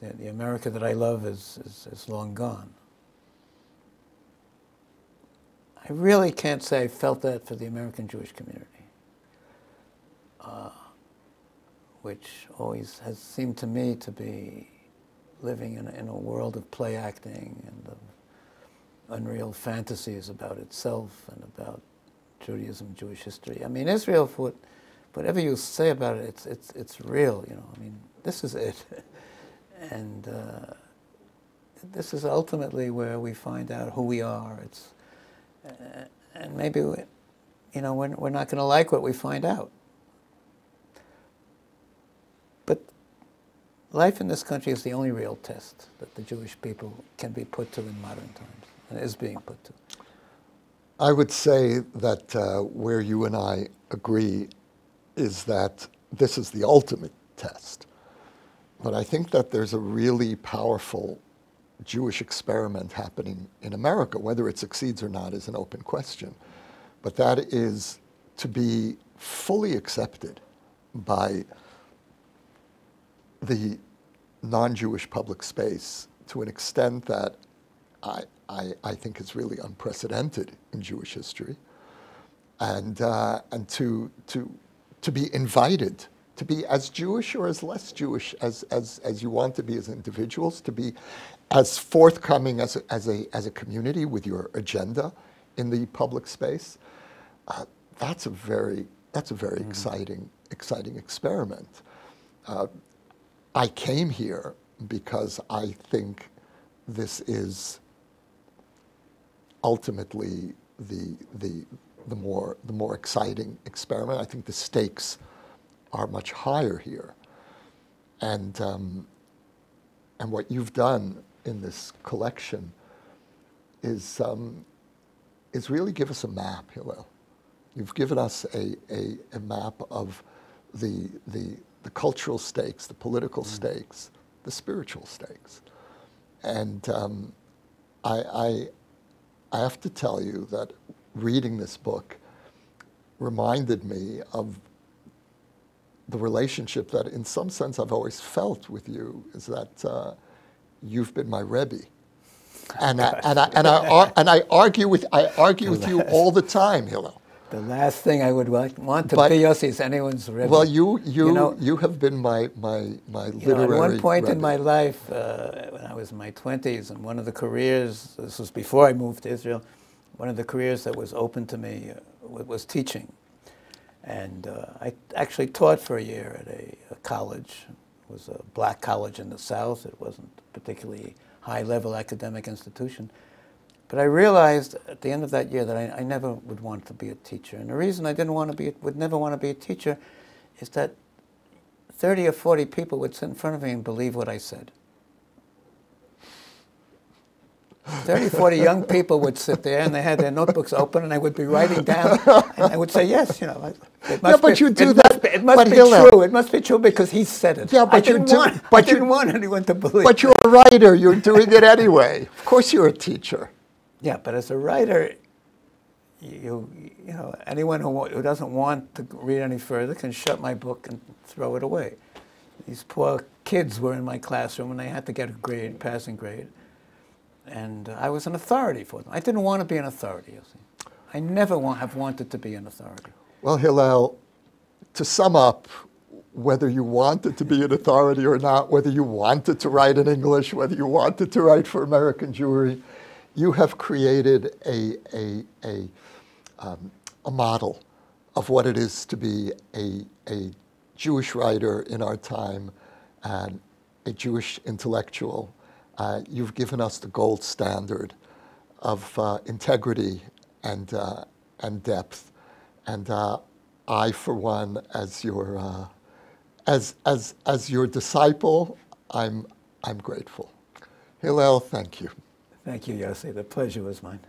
the America that I love is long gone. I really can't say I felt that for the American Jewish community, which always has seemed to me to be living in a world of play acting and of unreal fantasies about itself and about Judaism, Jewish history. I mean, Israel, for whatever you say about it, it's real. You know, I mean, this is it, and this is ultimately where we find out who we are. It's and maybe we're not going to like what we find out. But life in this country is the only real test that the Jewish people can be put to in modern times, and is being put to. I would say that where you and I agree is that this is the ultimate test. But I think that there's a really powerful Jewish experiment happening in America. Whether it succeeds or not is an open question. But that is to be fully accepted by the non-Jewish public space to an extent that I think is really unprecedented in Jewish history, and to be invited to be as Jewish or as less Jewish as you want to be as individuals, to be as forthcoming as a community with your agenda in the public space. That's a very exciting experiment. I came here because I think this is ultimately the more exciting experiment. I think the stakes are much higher here, and what you've done in this collection is really give us a map, Hillel. You've given us a map of the cultural stakes, the political stakes, the spiritual stakes, and I have to tell you that reading this book reminded me of the relationship that in some sense I've always felt with you, is that you've been my Rebbe. And I argue with you all the time, Hillel. The last thing I would want to be, Yossi, is anyone's Rebbe. Well, you have been my literary At one point Rebbe. in my life, when I was in my 20s, and one of the careers, this was before I moved to Israel, one of the careers that was open to me was teaching. And I actually taught for a year at a college. It was a black college in the South. It wasn't a particularly high-level academic institution. But I realized at the end of that year that I never would want to be a teacher. And the reason I would never want to be a teacher is that 30 or 40 people would sit in front of me and believe what I said. 30, 40 young people would sit there, and they had their notebooks open, and I would be writing down, and I would say, yes, it must be true. It must be true because he said it. Yeah, but I didn't want anyone to believe. But you're a writer. You're doing it anyway. Of course, you're a teacher. Yeah, but as a writer, anyone who doesn't want to read any further can shut my book and throw it away. These poor kids were in my classroom, and they had to get a passing grade. And I was an authority for them. I didn't want to be an authority, you see. I never have wanted to be an authority. Well, Hillel, to sum up, whether you wanted to be an authority or not, whether you wanted to write in English, whether you wanted to write for American Jewry, you have created a model of what it is to be a Jewish writer in our time and a Jewish intellectual. You've given us the gold standard of integrity and depth, and I, for one, as your as your disciple, I'm grateful. Hillel, thank you. Thank you, Yossi. The pleasure was mine.